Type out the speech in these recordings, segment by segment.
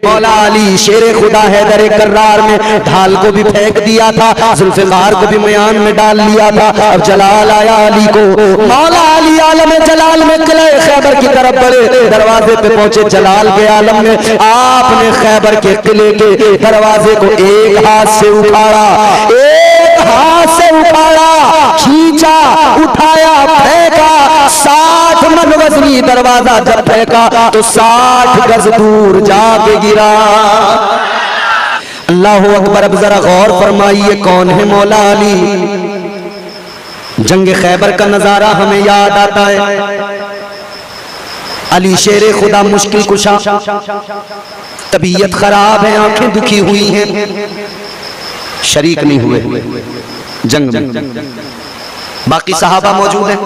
मौला अली शेर खुदा हैदर कर्रार में ढाल को भी फेंक दिया था, जुल्फिकार को भी मयान में डाल लिया था। अब जलाल आया अली को, मौला अली आलम जलाल में किले खैबर की तरफ बढ़े, दरवाजे पे पहुंचे जलाल के आलम में। आपने खैबर के किले के दरवाजे को एक हाथ से उठाड़ा, एक हाथ से उठाड़ा, खींचा, उठाया, फेंका। 60 मन वजनी दरवाजा जब फेंका तो 60 गज दूर जाके गिरा। अल्लाह अकबर। अब जरा गौर फरमाइए कौन है मौला अली। जंग खैबर का नजारा हमें याद आता है। अली शेर खुदा मुश्किल कुशा, तबीयत खराब है, आंखें दुखी हुई हैं, शरीक नहीं हुए जंग में। बाकी सहाबा मौजूद हैं।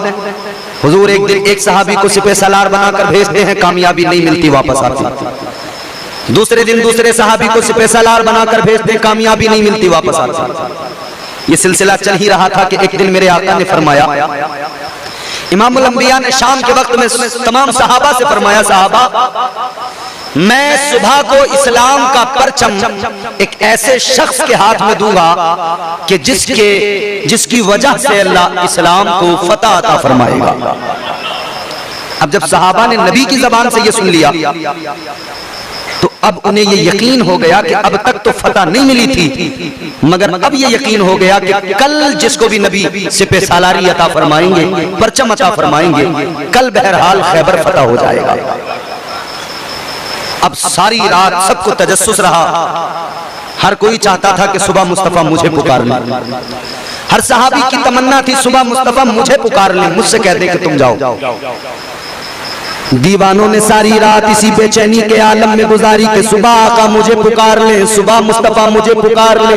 हुजूर एक दिन एक सहाबी को सिपह सलार बनाकर भेजते हैं, कामयाबी नहीं मिलती, वापस आती। दूसरे दिन दूसरे सहाबी को सिपह सलार बनाकर भेजते हैं, कामयाबी नहीं मिलती, वापस आती। ये सिलसिला चल ही रहा था कि एक दिन मेरे आका ने फरमाया, इमामुल अंबिया ने शाम के वक्त में तमाम सहाबा से फरमाया, सहाबा मैं सुबह को इस्लाम का परचम एक ऐसे शख्स के हाथ में दूंगा कि जिसकी वजह से अल्लाह इस्लाम को फतह अता फरमाएगा। अब जब सहाबा ने नबी की जबान से ये सुन लिया तो अब उन्हें ये यकीन हो गया कि अब तक तो फतह नहीं मिली थी, मगर अब ये यकीन हो गया कि कल जिसको भी नबी सिपह सालारी अता फरमाएंगे, परचम अता फरमाएंगे, कल बहरहाल खैबर फतह हो जाएगा। अब सारी रात सबको तजस्सुस रहा, हर कोई चाहता था कि सुबह मुस्तफा मुझे पुकार ले। हर सहाबी की तमन्ना थी सुबह मुस्तफा मुझे पुकार ले, मुझसे कह दे कि तुम जाओ। दीवानों ने सारी रात इसी बेचैनी के आलम में गुजारी कि सुबह आका मुझे पुकार ले, सुबह मुस्तफा मुझे पुकार ले।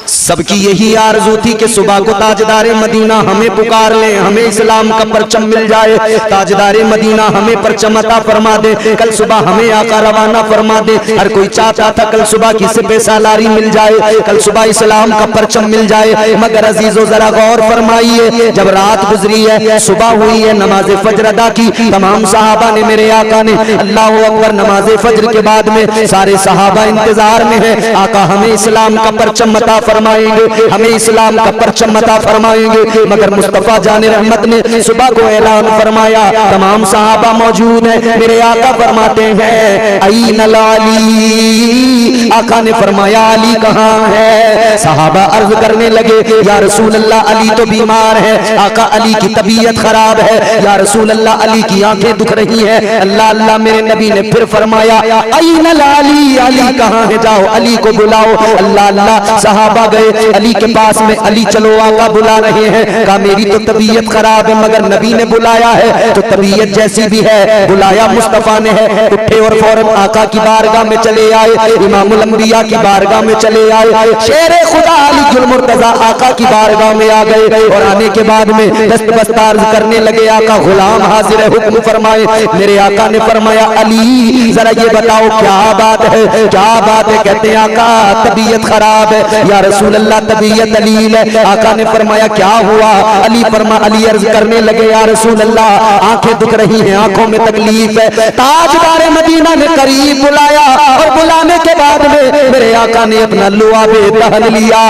सबकी यही आरज़ू थी कि सुबह को ताजदारे मदीना हमें पुकार ले, हमें इस्लाम का परचम मिल जाए, ताजदारे मदीना हमें परचम अता फरमा दे, कल सुबह हमें आका रवाना फरमा दे। हर कोई चाहता था कल सुबह की सिपह सालारी मिल जाए, कल सुबह इस्लाम का परचम मिल जाए। मगर अजीजों जरा गौर फरमाइए, जब रात गुजरी है, सुबह हुई है, नमाज फज्र अदा की, तमाम सहाबा ने, मेरे आका ने, अल्लाह अकबर, नमाज फज्र के बाद में सारे सहाबा इंतजार में है, आका हमें इस्लाम का परचम अता फरमाएंगे, हमें इस्लाम का परचम अता फरमाएंगे। मगर मुस्तफा जाने रहमत ने सुबह को ऐलान फरमाया, तमाम सहाबा मौजूद हैं, मेरे आका फरमाते हैं अईनल अली। आका ने फरमाया अली कहाँ है? सहाबा अर्ज करने लगे, या रसूल अल्लाह अली तो बीमार है, आका अली की तबीयत खराब है, या रसूल अल्लाह अली की आंखें दुख रही हैं। अल्लाह अल्लाह मेरे नबी ने फिर फरमाया अईनल अली, अली कहाँ है? जाओ अली को बुलाओ। अल्लाह अल्लाह, सहाबा गए अली के पास में, अली चलो आका बुला रहे हैं। कहा मेरी तो तबीयत खराब है, मगर नबी ने बुलाया है तो तबीयत जैसी भी है, बुलाया मुस्तफा ने है। उठे और फौरन आका की बारगाह में चले आए, इमामुल अंबिया की बारगाह में चले आए। शेरे खुदा अली जुल मुर्तजा आका की बारगाह में आ गए और आने के बाद में दस्त बस्तार करने लगे, आका गुलाम हाजिर है, हुक्म फरमाए। मेरे आका ने फरमाया अली जरा ये बताओ क्या बात है, क्या बात है? कहते हैं आका तबीयत खराब है, या रसूल अल्लाह तबीयत अलील है। आका ने फरमाया क्या हुआ? अली अली अर्ज करने लगे, या रसूल अल्लाह आंखें दुख रही हैं, आंखों में तकलीफ है। ताजदारे मदीना ने करीब बुलाया और बुलाने के बाद में मेरे आका ने अपना लुआबे दहन लिया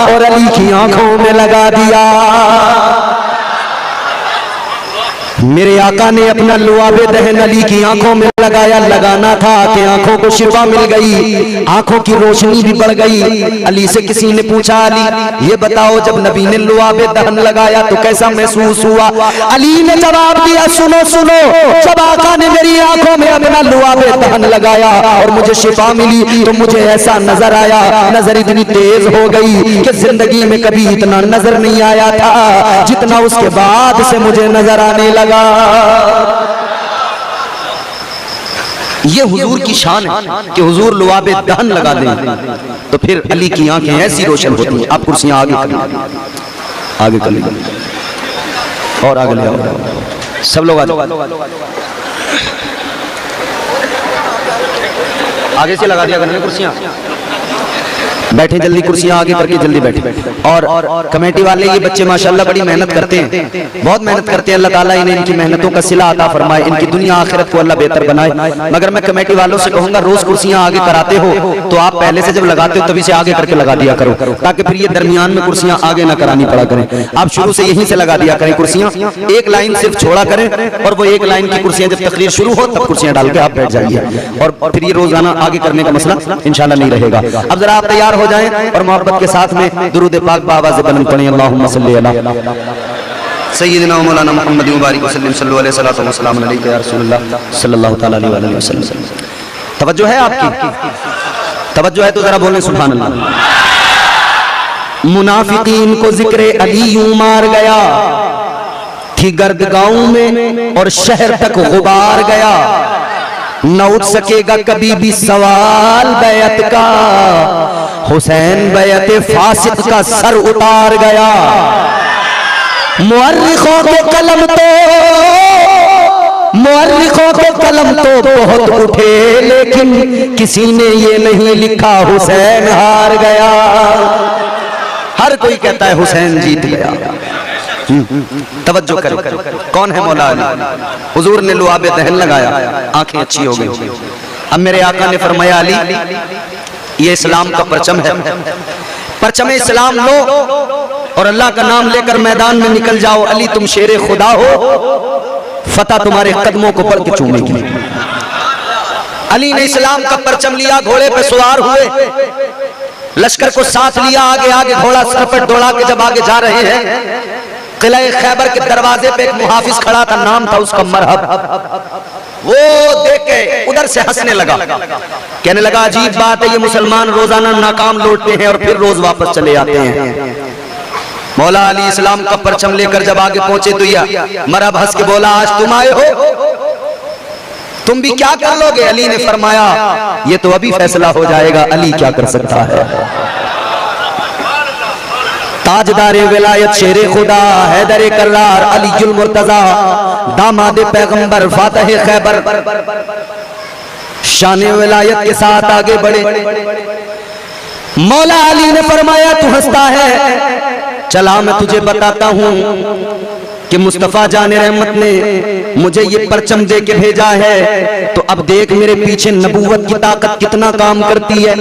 और अली की आंखों में लगा दिया। मेरे आका ने अपना लुआबे दहन अली की आंखों में लगाया। लगाना था कि आंखों को शिफा मिल गई, आंखों की रोशनी भी बढ़ गई। अली से किसी ने पूछा, अली ये बताओ जब नबी ने लुआबे दहन लगाया तो कैसा महसूस हुआ? अली ने जवाब दिया, सुनो सुनो, जब आका ने मेरी आंखों में अपना लुआबे दहन लगाया और मुझे शिफा मिली तो मुझे ऐसा नजर आया, नजर इतनी तेज हो गई कि जिंदगी में कभी इतना नजर नहीं आया था जितना उसके बाद से मुझे नजर आने लगा। ये हुजूर की शान है कि हुजूर लुआबे दहन लगा दें तो फिर अली की आंखें ऐसी रोशन होती हैं। आप कुर्सियां आगे कर लीजिए, आगे कर लीजिए और आगे ले आओ, सब लोग आगे से लगा दिया करने कुर्सियां। बैठे जल्दी, कुर्सियां आगे करके जल्दी बैठे। और कमेटी वाले ये बच्चे माशाल्लाह बड़ी मेहनत करते हैं, बहुत मेहनत करते हैं। अल्लाह ताला इन्हें इनकी मेहनतों का सिला अता फरमाए, इनकी दुनिया आखिरत को अल्लाह बेहतर बनाए। मगर मैं कमेटी वालों से कहूंगा, रोज कुर्सियां आगे कराते हो तो आप पहले से जब लगाते हो तभी से आगे करके लगा दिया करो, ताकि फिर ये दरमियान में कुर्सियां आगे ना करानी पड़ा करें। आप शुरू से यहीं से लगा दिया करें कुर्सियां, एक लाइन सिर्फ छोड़ा करें और वो एक लाइन की कुर्सियां जब तकरीर शुरू हो तब कुर्सियां डाल के आप बैठ जाइए, और फिर ये रोजाना आगे करने का मसला इंशाल्लाह नहीं रहेगा। अब जरा आप तैयार हो जाएं और मोहब्बत के साथ में दुरूद पाक बावाज़ बुलंद पढ़ें। अल्लाहुम्मा सल्ली अला सय्यिदिना व मौलाना मुहम्मद मुबारक वसल्लम सल्लल्लाहु अलैहि वसल्लम या रसूलल्लाह सल्लल्लाहु तआला अलैहि वसल्लम। तवज्जो है आपकी? तवज्जो है तो जरा बोलें सुभान अल्लाह। मुनाफिकीन को जिक्र अली यूं मार गया, थी गर्द गांव में और शहर तक गुबार गया, न उठ सकेगा कभी भी सवाल बैत का, हुसैन बैत फासिक का सर उतार गया। मुअर्रिखों के कलम तो बहुत उठे, लेकिन किसी ने ये नहीं लिखा हुसैन हार गया। हर कोई कहता है हुसैन जीत गया। तवज्जो करो, कौन है मौला अली? हुजूर ने लुआबे दहन लगाया, आंखें अच्छी हो गई। अब मेरे आका ने फरमाया, अली ये इस्लाम का परचम है, परचम इस्लाम लो और अल्लाह का नाम लेकर मैदान में निकल जाओ। अली तुम शेरे खुदा हो, फतह तुम्हारे कदमों को पड़ के चूमेगी। अली ने इस्लाम का परचम लिया, घोड़े पे सवार हुए, लश्कर को साथ लिया, आगे आगे घोड़ा सरपट दौड़ा के जब आगे जा रहे हैं, किला खैबर के दरवाजे पे एक मुहाफिज खड़ा था, नाम था उसका मरहब। वो देख के उधर से हंसने लगा, कहने लगा अजीब बात है, ये मुसलमान रोजाना नाकाम लौटते हैं और फिर रोज वापस चले आते हैं। मौला अली इस्लाम का परचम लेकर जब आगे पहुंचे तो यह मरहब हंस के बोला, आज तुम आए हो, तुम भी क्या कर लोगे? अली ने फरमाया, ये तो अभी फैसला हो जाएगा, अली क्या कर सकता है। ताजदार विलायत शेरे खुदा हैदर कर्रार अलीजुल मुर्तजा दामाद पैगंबर फातह खैबर शान विलायत के साथ आगे बढ़े। मौला अली ने फरमाया, तू हंसता है, चला मैं तुझे बताता हूं कि मुस्तफा जाने रहमत ने मुझे ये परचम दे के भेजा है, तो अब देख मेरे पीछे नबूवत की ताकत कितना काम करती है।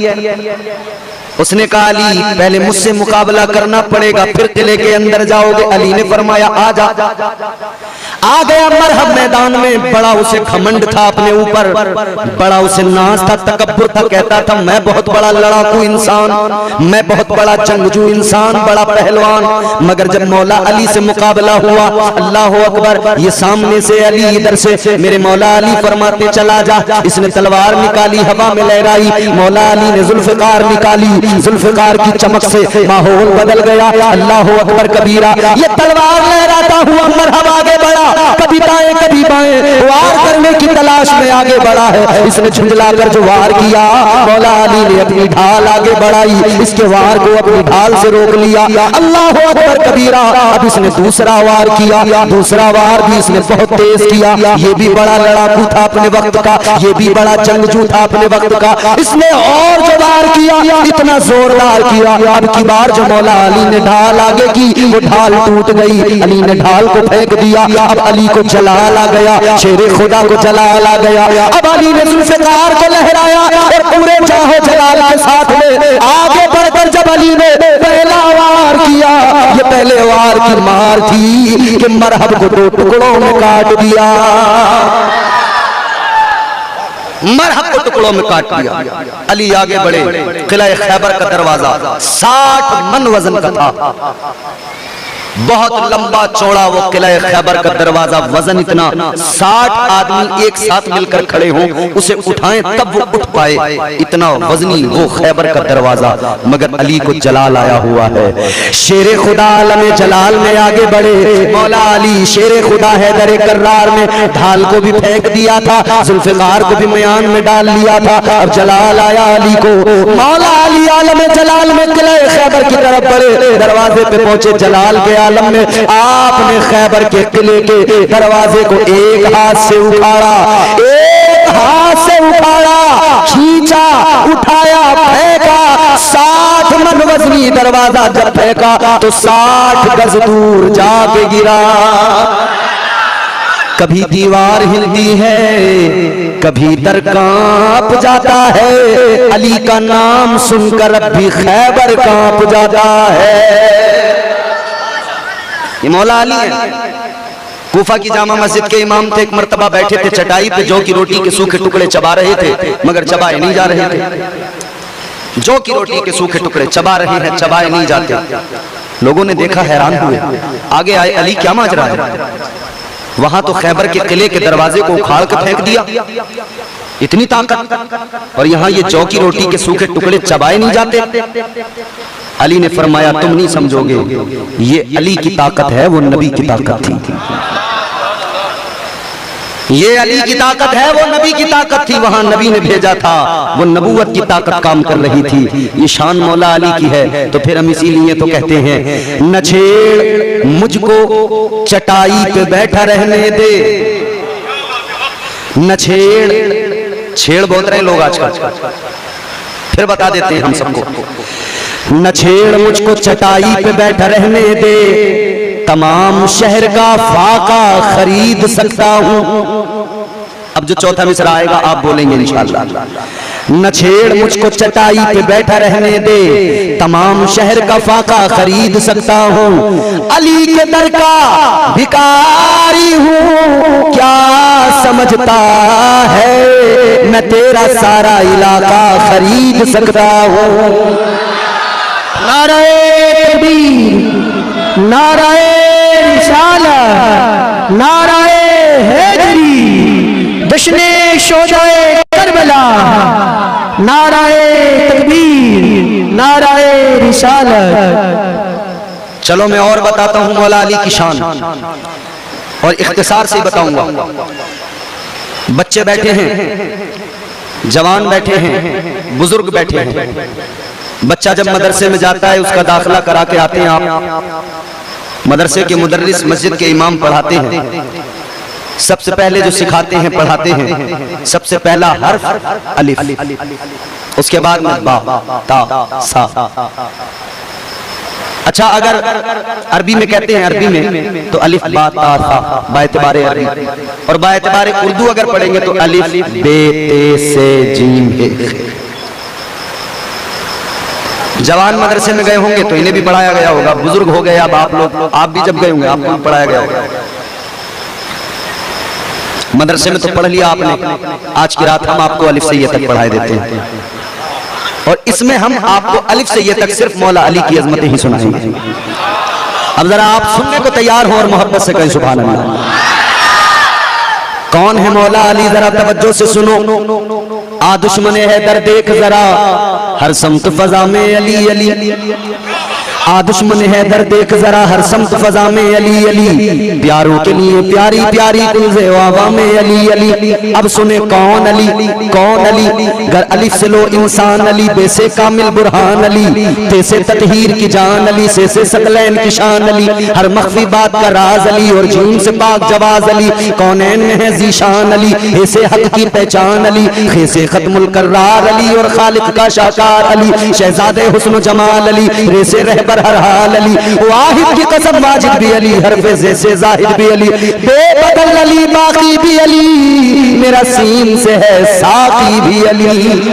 उसने कहा, अली पहले मुझसे मुकाबला करना पड़ेगा, फिर किले के अंदर जाओगे। अली ने फरमाया, आ जा। आ गया मरहब मैदान में, बड़ा उसे घमंड था अपने ऊपर, बड़ा उसे नाज था, तकब्बुर था, कहता था मैं बहुत बड़ा लड़ाकू इंसान, मैं बहुत बड़ा जंगजू इंसान, बड़ा पहलवान। मगर जब मौला अली से मुकाबला हुआ, अल्लाह अकबर, ये सामने से अली, इधर से मेरे मौला अली फरमाते चला जा। इसने तलवार निकाली, हवा में लहराई, मौला अली ने जुल्फकार निकाली, जुल्फकार की चमक से माहौल बदल गया। अल्लाह अकबर कबीरा, ये तलवार लहराता हुआ मरहब आगे बढ़ा, कभी दाएं कभी बाएं, वार करने की तलाश में आगे बढ़ा है। इसने झुंझलाकर जो वार किया, मौला अली ने अपनी ढाल आगे बढ़ाई, इसके वार को अपनी ढाल से रोक लिया। अल्लाह अकबर कबीरा, अब इसने दूसरा वार किया, दूसरा वार भी इसने बहुत तेज किया। ये भी बड़ा लड़ाकू था अपने वक्त का, ये भी बड़ा जंगजू था अपने वक्त का। इसने और जो वार किया, इतना जोरदार किया। अब की बार जो मौला अली ने ढाल आगे की, वो ढाल टूट गई, अली ने ढाल को फेंक दिया। अब अली को जलाल आ गया, शेरे खुदा को जलाल आ गया। अब अली ने जुल्फकार को लहराया और पूरे चाहो जलाल के साथ में आगे बढ़कर जब अली ने पहला वार किया, ये पहले वार की मार थी कि मरहब को दो टुकड़ों में काट दिया, मरहब को टुकड़ों में काट दिया। अली आगे बढ़े, किला खैबर का दरवाजा 60 मन वजन का था, बहुत लंबा चौड़ा वो किला खैबर का दरवाजा, वजन इतना 60 आदमी एक साथ मिलकर खड़े हों, उसे उठाएं तब वो उठ पाए, इतना वजनी वो खैबर का दरवाजा। मगर अली को जलाल आया हुआ है, शेरे खुदा आलम जलाल में आगे बढ़े। मौला अली शेरे खुदा हैदर कर्रार में ढाल को भी फेंक दिया था, जुल्फकार को भी मयान में डाल लिया था। अब जलाल आया अली को, मौला अली आलम जलाल में किला खैबर की तरफ बढ़े, दरवाजे पे पहुंचे। जलाल के आलम में आपने खैबर के किले के दरवाजे को एक हाथ से उखाड़ा, एक हाथ से उखाड़ा, खींचा, उठाया, फेंका, 60 वज़नी दरवाजा जब फेंका तो 60 गज दूर जाके गिरा। कभी दीवार हिलती है, कभी दर कांप जाता है, अली का नाम सुनकर अब भी खैबर कांप जाता है। ये मौला अली है, कूफा की जामा मस्जिद के इमाम थे। एक मर्तबा बैठे थे चटाई पे, जौ की रोटी के सूखे टुकड़े चबा रहे थे, मगर चबाए नहीं जा रहे थे। जौ की रोटी के सूखे टुकड़े चबा रहे हैं, चबाए नहीं जाते। लोगों ने देखा, हैरान हुए, आगे आए, अली क्या माजरा है? वहां तो खैबर के किले के दरवाजे को उखाड़ कर फेंक दिया, इतनी ताकत, और यहाँ ये जौ की रोटी के सूखे टुकड़े चबाए नहीं जाते। अली ने फरमाया, तुम नहीं समझोगे, ये अली की ताकत है, वो नबी की ताकत थी। ये अली की ताकत है, वो नबी की ताकत थी। वहां नबी ने भेजा था, वो नबूवत की ताकत काम कर रही थी। ये शान मौला अली की है। तो फिर हम इसीलिए तो कहते हैं, न छेड़ मुझको चटाई पे बैठा रहने दे, न छेड़। छेड़ बोल रहे लोग आजकल, फिर बता देते हैं हम सबको। न छेड़ मुझको चटाई पे बैठा रहने दे, तमाम शहर का फाका खरीद सकता हूं। अब जो चौथा मिसरा आएगा आप बोलेंगे इंशाअल्लाह। न छेड़ मुझको चटाई पे बैठा रहने दे, तमाम शहर का फाका खरीद सकता हूं। अली के दर का भिखारी हूं, क्या समझता है, मैं तेरा सारा इलाका खरीद सकता हूं। नारे तकबीर, नाराए रिसालत, नाराए हैदरी, जश्ने शोदाए करबला, नाराए तकबीर, नाराए रिसालत। चलो मैं और बताता हूं मौला अली की शान, और इख्तिसार से बताऊंगा। बच्चे बैठे हैं, जवान बैठे हैं, बुजुर्ग बैठे हैं। बच्चा जब मदरसे में जाता है, उसका दाखिला करा के आते हैं आप, मदरसे के मुदर्रिस मस्जिद के इमाम पढ़ाते हैं। सबसे पहले जो सिखाते हैं, पढ़ाते हैं, सबसे पहला हर्फ अलिफ, उसके बाद में बा, ता, सा। अच्छा, अगर अरबी में कहते हैं, अरबी में तो अलिफ बा ता सा बाएतबारे अरबी, और बाएतबारे उर्दू अगर पढ़ेंगे तो अलिफ बे ते से जीम हे। जवान मदरसे में गए होंगे तो इन्हें भी पढ़ाया गया होगा, बुजुर्ग हो गए अब आप लोग, आप भी जब गए होंगे आपको भी पढ़ाया गया होगा। मदरसे में तो पढ़ लिया आपने, आज की रात हम आपको अलिफ से ये तक पढ़ाए देते हैं, और इसमें हम आपको अलिफ से ये तक सिर्फ मौला अली की अजमतें ही सुनाएंगे। अब जरा आप सुनने को तैयार हो और मोहब्बत से कहें सुभान अल्लाह। कौन है मौला अली, जरा तवज्जो से सुनो। आ दुश्मन है दर देख जरा, हर समत फजा में अली अली। आ दुश्मन है दर देख जरा, हर समत फजा में अली अली। प्यारों के लिए प्यारी प्यारी गुलज़े वावा में अली अली। अब सुने कौन अली, कौन अली। गर अलिफ से लो इंसान अली, बेसे कामिल बुरहान अली। तैसे ततहीर की जान अली, से सकलैन की शान अली। हर मख्फी बात का राज अली, और जीम से पाक जवाज अली। कौनैन में है जीशान अली, ऐसे हक की पहचान अली। खेसे खत्मुल कर्रार अली, और खालिक का शाकार अली। शहजादे हुस्न जमाल अली, रेसे रहबर हर हाल अली। वाहिद की कसम वाजिद भी अली, हरफे से जाहिद भी अली। बेबदल अली बाकी भी अली, मेरा सीन से है साकी भी अली।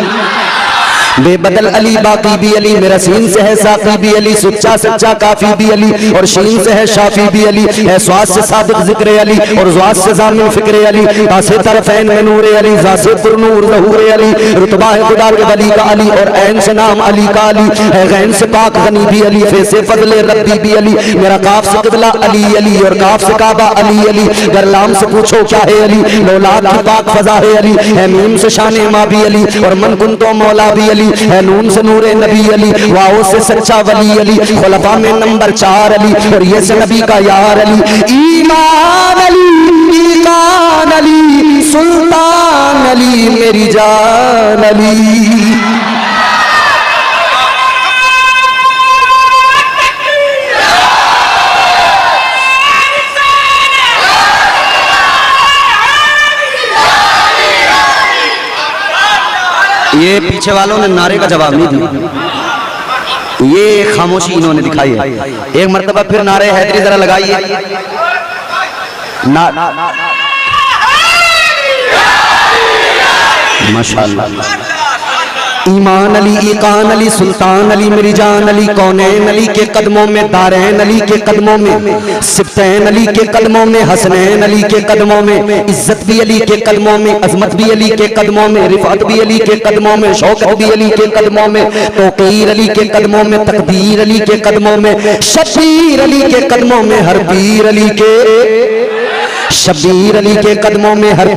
बेबदल अली बाकी भी अली, मेरा सीन से है साकी भी अली। सच्चा सच्चा काफी भी अली, और शीन से है शाफी भी अली। है स्वास से सादिक जिक्र अली, और ज़्वास से ज़ामिन फिक्र अली। तासे तरफ़ैन में नूर अली, ज़ासे पुरनूर ज़हूर अली। रुतबा है खुदा के वली का अली, और ऐन से नाम अली का अली। है गैन से पाक गनी भी अली, फे से फज़ले रब्बी भी अली। मेरा काफ से क़िबला अली अली, और काफ से काबा अली अली। गर लाम से पूछो क्या है अली, लौलाद की पाक फ़ज़ा है अली। है मीम से शान माँ भी अली, और मन कुन तो मौला भी अली। है नून से नूरे नबी अली, वाओ से सच्चा वली अली। खुलफा में नंबर 4 अली, और ये से नबी का यार अली। ईमान अली, ईमान अली, सुल्तान अली, मेरी जान अली। ये पीछे वालों ने नारे का जवाब नहीं दिया, ये खामोशी इन्होंने दिखाई है। एक मर्तबा फिर नारे हैदरी जरा लगाइए ना। माशाअल्लाह। ईमान अली, ईकान अली, सुल्तान अली, मेरी जान अली, कौनैन अली के कदमों में, दारैन अली के कदमों में, सिब्तैन अली के कदमों में, हसनैन अली के कदमों में, इज्जत भी अली के कदमों में, अजमत भी अली के कदमों में, रिफात भी अली के कदमों में, शौकत भी अली के कदमों में, तौकीर अली के कदमों में, तकदीर अली के कदमों में, शब्बीर अली के कदमों में, हर पीर अली के, शब्बीर अली के कदमों में, हर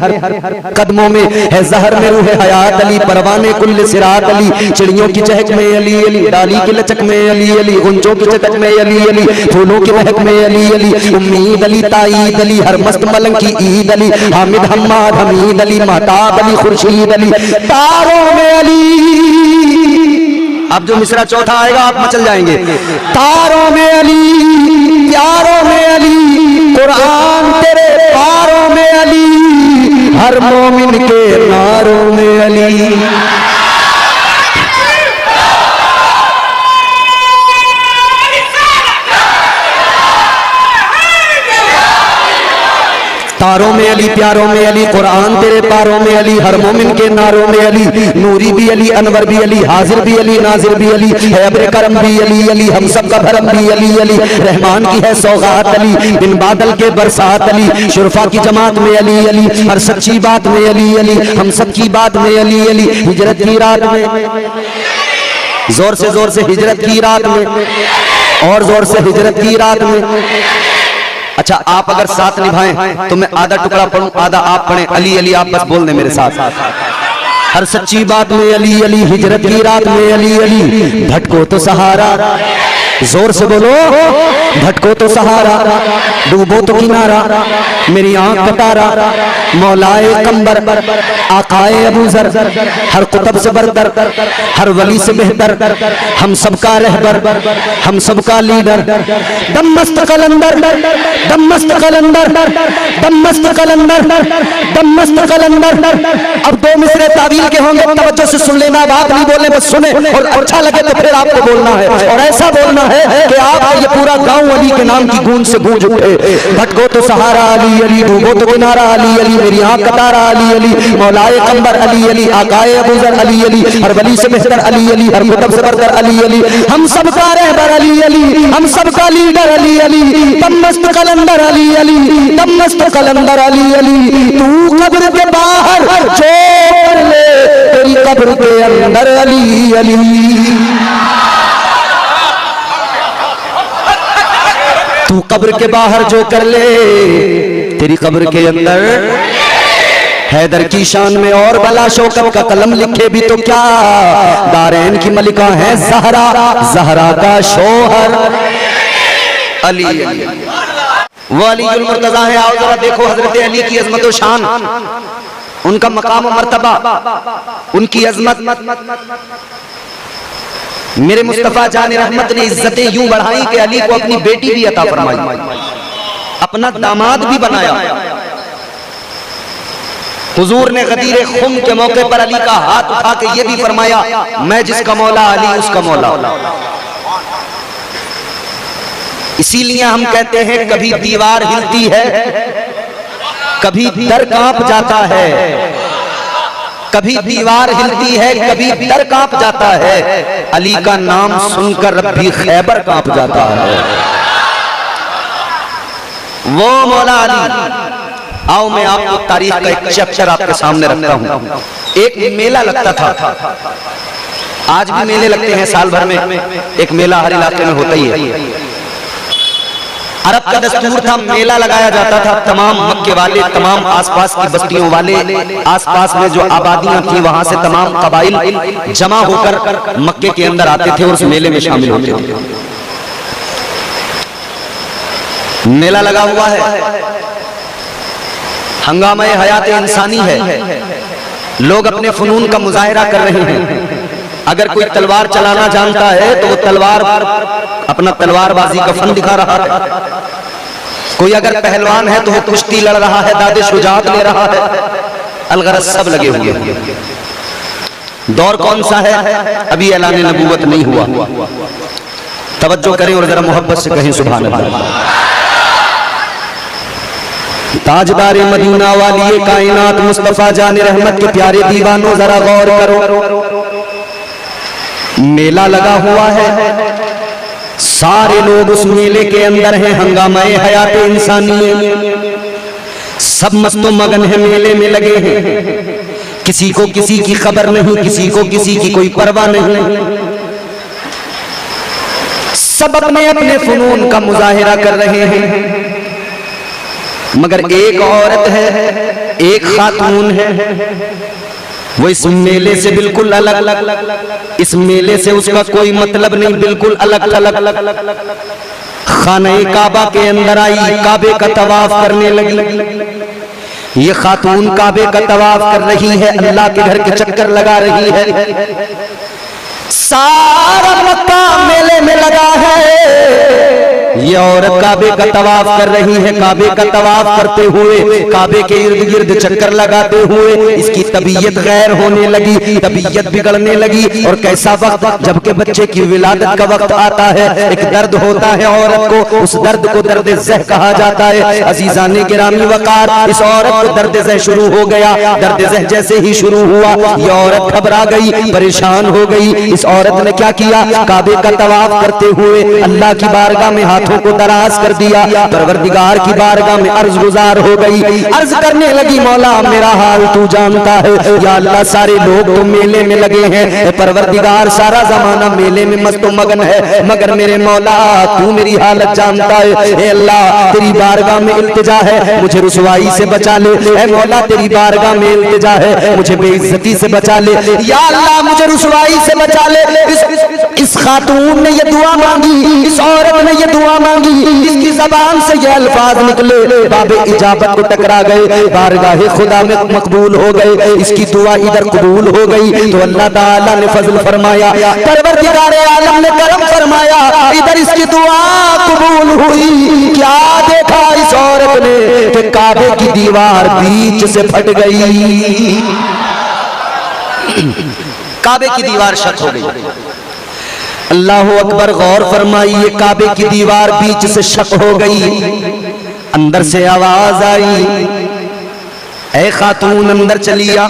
कदमों में है जहर में रूह हयात अली, परवाने कुल्ल सिरात अली, चिड़ियों की चहक में अली अली, डाली की लचक में अली अली, गुंजों की चटक में अली अली, फूलों की महक में अली अली, उम्मीद अली, ताईद अली, हर मस्त मलंग की ईद अली, हामिद हम्माद हमीद अली, महताब अली, खुर्शीद अली, तारों में अली। अब जो मिसरा चौथा आएगा आप मचल जाएंगे। तारों में अली, प्यारों में अली, कुरान तेरे पारों में अली, हर मोमिन के नारों में अली। तारों में अली, प्यारों में अली, कुरान तेरे पारों में अली, हर मोमिन के नारों में अली, नूरी भी अली, अनवर भी अली, हाजिर भी अली, नाजिर भी अली, है अब्र करम भी अली अली, हम सब का भरम भी अली अली, रहमान की है सौगात अली, बिन बादल के बरसात अली, शुरफा की जमात में अली अली, हर सच्ची बात में अली अली, हम सब की बात में अली अली, हिजरत की रात में, जोर से हिजरत की रात में, और जोर से हिजरत की रात में। अच्छा, आप अगर साथ निभाएं तो मैं आधा टुकड़ा पढ़ूं, आधा आप पढ़ें। अली अली आप बस बोल दें मेरे साथ। हर सच्ची बात में अली अली, हिजरत की रात में अली अली, भटको तो सहारा, जोर से बोलो, भटको तो सहारा, डूबो तो किनारा, मेरी आंख का तारा, मौलाए कंबर, आकाए अबूजर, हर कुतब से बरतर, हर वली से बेहतर, हम सबका रहबर, हम सबका लीडर, दममस्त कलंदर, दममस्त कलंदर, दममस्त कलंदर, दममस्त कलंदर। अब दो मिसरे तावील के होंगे, तवज्जो से सुन लेना, बात नहीं बोलने बस सुने, और अच्छा लगे तो फिर आपको बोलना है, और ऐसा बोलना है कि आप ये पूरा गांव अली के नाम की गूंज से गूंज उठे। भटको तो सहारा अली अली, डूबो तो किनारा अली अली, मेरी आंख का तारा अली अली, मौलाए कंबर अली अली, आकाए अबूजर अली अली, हर वली से बेहतर अली अली, हर कुतब से बरतर अली अली, हम सबका रहबर अली अली, हम सबका लीडर अली अली, दममस्त कलंदर अली अली, दममस्त कलंदर अली अली, तू कब्र के बाहर जो कर ले, तेरी कब्र के अंदर अली अली। तू कब्र के बाहर जो कर ले, तेरी कब्र के अंदर। हैदर की शान में और बला शौकत का कलम लिखे भी तो क्या, दारैन की मलिका है ज़हरा, ज़हरा का शोहर अली। वो अलीउल मुर्तज़ा है। आओ जरा देखो हजरत अली की अजमत व शान, उनका मकाम मर्तबा, उनकी अजमत। मेरे मुस्तफा जान रहमत ने इज्जतें यूं बढ़ाई कि अली को अपनी बेटी भी अता फरमाई, अपना दामाद भी बनाया। हुजूर ने गदीर खुम के मौके पर अली का हाथ उठा के ये भी फरमाया, मैं जिसका मौला अली उसका मौला। इसीलिए हम कहते हैं कभी दीवार हिलती है, कभी दर कांप जाता है, कभी दीवार हिलती है, कभी दर कांप जाता है, अली का नाम सुनकर रब्बी खैबर कांप जाता है। वो मौला अली। आओ मैं आपको तारीख का एक चैप्टर आपके सामने रखता हूं। एक मेला लगता था, आज भी मेले लगते हैं साल भर में, एक मेला हर इलाके में होता ही है। अरब का दस्तूर था, मेला लगाया जाता था। तमाम मक्के वाले, तमाम आसपास की बस्तियों वाले, आसपास में जो आबादियां थी वहां से तमाम कबाइल जमा होकर मक्के के अंदर आते थे और उस मेले में शामिल होते थे। मेला लगा हुआ है, हंगामा हयात इंसानी है, लोग अपने फनून का मुजाहिरा कर रहे हैं। अगर कोई तलवार चलाना जानता है तो वो तलवार अपना तलवारबाजी का फन दिखा रहा है। कोई अगर पहलवान है तो वो कुश्ती लड़ रहा है, दादे शुजात ले रहा है। अलगरज सब लगे हुए हैं। दौर कौन सा है? अभी ऐलान नबूवत नहीं हुआ। तवज्जो करें और जरा मोहब्बत से कहें सुभान अल्लाह। ताजदार मदीना वाली कायनात मुस्तफा जान रहमत के प्यारे दीवानों, जरा गौर करो। मेला लगा हुआ है, सारे लोग उस मेले के अंदर हैं, हंगामाए हयात इंसानी है, सब मस्तो मगन है, मेले में लगे हैं। किसी को किसी की खबर नहीं, किसी को किसी की कोई परवाह नहीं, सब अपने अपने फनून का मुजाहिरा कर रहे हैं। मगर एक औरत है, एक खातून है, वो इस मेले से बिल्कुल अलग, इस मेले से उसका कोई मतलब नहीं, बिल्कुल अलग अलग। खाने काबा के अंदर आई, काबे का तवाफ करने लगी। ये खातून काबे का तवाफ कर रही है, अल्लाह के घर के चक्कर लगा रही है। सारा मक्का मेले में लगा है, ये औरत काबे का तवाफ कर रही है। काबे का तवाफ करते हुए, काबे के इर्द गिर्द चक्कर लगाते हुए इसकी तबीयत गैर होने लगी, तबीयत बिगड़ने लगी। और कैसा वक्त, जबकि बच्चे की विलादत का वक्त आता है, एक दर्द होता है औरत को, उस दर्द को दर्द ज़ह कहा जाता है। अजीज़ाने गिरामी वकार, इस औरत को दर्द ज़ह शुरू हो गया। दर्द ज़ह जैसे ही शुरू हुआ, ये औरत घबरा गई, परेशान हो गई। इस औरत ने क्या किया? काबे का तवाफ करते हुए अल्लाह की बारगाह में हाथों को दराज कर दिया, परवरदिगार की बारगाह में अर्ज गुजार हो गई। अर्ज करने लगी, मौला मेरा हाल तू जानता है, या अल्लाह सारे लोग तो मेले में लगे हैं, परवरदिगार सारा जमाना मेले में मस्त मगन है, मगर मेरे मौला तू मेरी हालत जानता है। ए अल्लाह तेरी बारगाह में इल्तिजा है, मुझे रुसवाई से बचा ले। ए मौला तेरी बारगाह में इल्तिजा है, मुझे बेइज्जती से बचा ले। या अल्लाह मुझे रुसवाई से बचा ले। इस खातून ने ये दुआ मांगी, इस औरत ने ये दुआ मांगी, इसकी जबान से ये अल्फाज निकले, बाबे इजाबत को टकरा गए, बारगाहे खुदा में मकबूल हो गए। इसकी दुआ इधर कबूल हो गई तो अल्लाह ताला ने फजल फरमाया, परवरदिगार आलम ने करम फरमाया, इधर इसकी दुआ कबूल हुई। क्या देखा इस औरत ने कि काबे की दीवार बीच से फट गई, काबे की दीवार शक हो गई। अल्लाह अकबर, गौर फरमाइए, काबे की दीवार बीच से शक हो गई। अंदर से आवाज आई, ऐ खातून अंदर चलिया।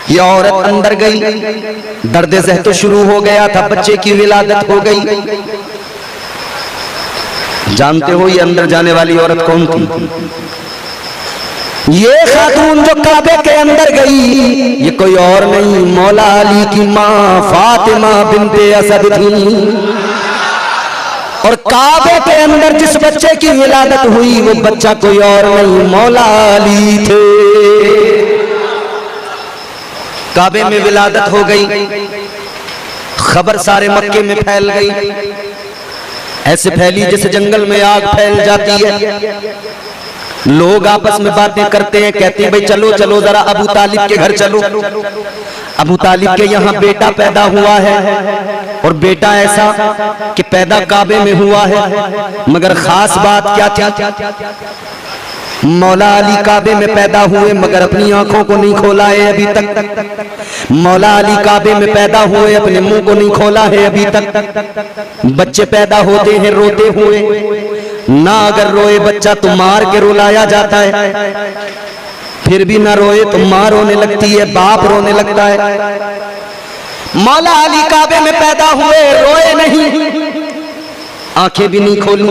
ये औरत अंदर गई, दर्द ज़ह तो शुरू हो गया था, बच्चे की विलादत हो गई। जानते हो ये अंदर जाने वाली औरत कौन थी? ये खातून जो काबे के अंदर गई, ये कोई और नहीं, मौला अली की माँ फातिमा बिन्ते असद थी। और काबे के अंदर जिस बच्चे की विलादत हुई, वो बच्चा कोई और नहीं, मौला अली थे। काबे में विलादत हो गई, खबर सारे मक्के में फैल गई, ऐसे फैली जैसे जंगल में आग फैल जाती है। लोग आपस में बातें करते हैं, कहते हैं भाई चलो चलो जरा अबू तालिब के घर चलो। अबू तालिब के यहाँ बेटा पैदा हुआ है, और बेटा ऐसा कि पैदा काबे में हुआ है। मगर खास बात क्या थी? मौला अली काबे में पैदा हुए, मगर अपनी आंखों को नहीं खोला है अभी तक। मौला अली काबे में पैदा हुए, अपने मुंह को नहीं खोला है अभी तक। बच्चे पैदा होते हैं रोते हुए, ना अगर रोए बच्चा तो मार के रुलाया जाता है, फिर भी ना रोए तो मां रोने लगती है, बाप रोने लगता है। मौला अली काबे में पैदा हुए, रोए नहीं, आंखें भी नहीं खोली,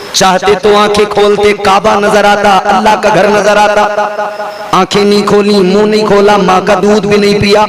चाहते तो आंखें खोलते, काबा नजर आता, अल्लाह का घर नजर आता, आंखें नहीं खोली, मुंह नहीं खोला, माँ का दूध भी नहीं पिया।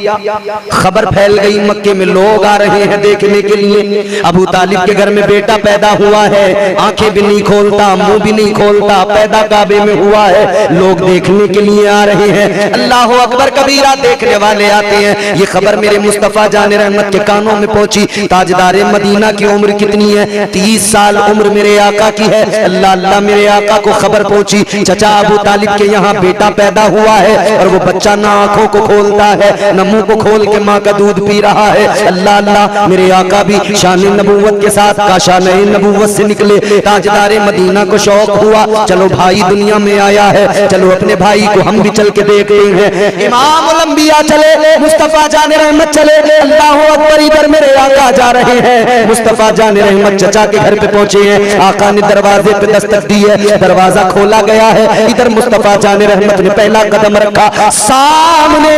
खबर फैल गई, मक्के में लोग आ रहे हैं देखने के लिए, अबू तालिब के घर में बेटा पैदा हुआ है, आंखें भी नहीं खोलता, मुंह भी नहीं खोलता, पैदा काबे में हुआ है, लोग देखने के लिए आ रहे हैं। अल्लाह अकबर कबीरा, देखने वाले आते हैं। ये खबर मेरे मुस्तफा जान रहमत के कानों में पहुंची। ताजदार मदीना की उम्र कितनी है? 30 साल उम्र मेरे आका की है। अल्लाह अल्लाह मेरे आका को खबर पहुंची, चचा अबू तालिब के यहाँ बेटा पैदा हुआ है और वो बच्चा ना आंखों को खोलता है न मुंह को खोल के माँ का दूध पी रहा है। अल्लाह अल्लाह मेरे आका भी शान नबूवत के साथ काशान नबूवत से निकले। ताजदारे मदीना को शौक हुआ, चलो भाई दुनिया में आया है, चलो अपने भाई को हम भी चल के देखते हैं। इमाम अंबिया चले, मुस्तफा जाने रहमत चले, अल्लाह अकबर, इधर मेरे आका जा रहे हैं। मुस्तफा जाने रहमत चचा के घर पे पहुंचे हैं। आका ने दरवाजे पे दस्तक दी है, दरवाजा खोला गया है। इधर मुस्तफा जाने रहमत ने पहला कदम रखा, सामने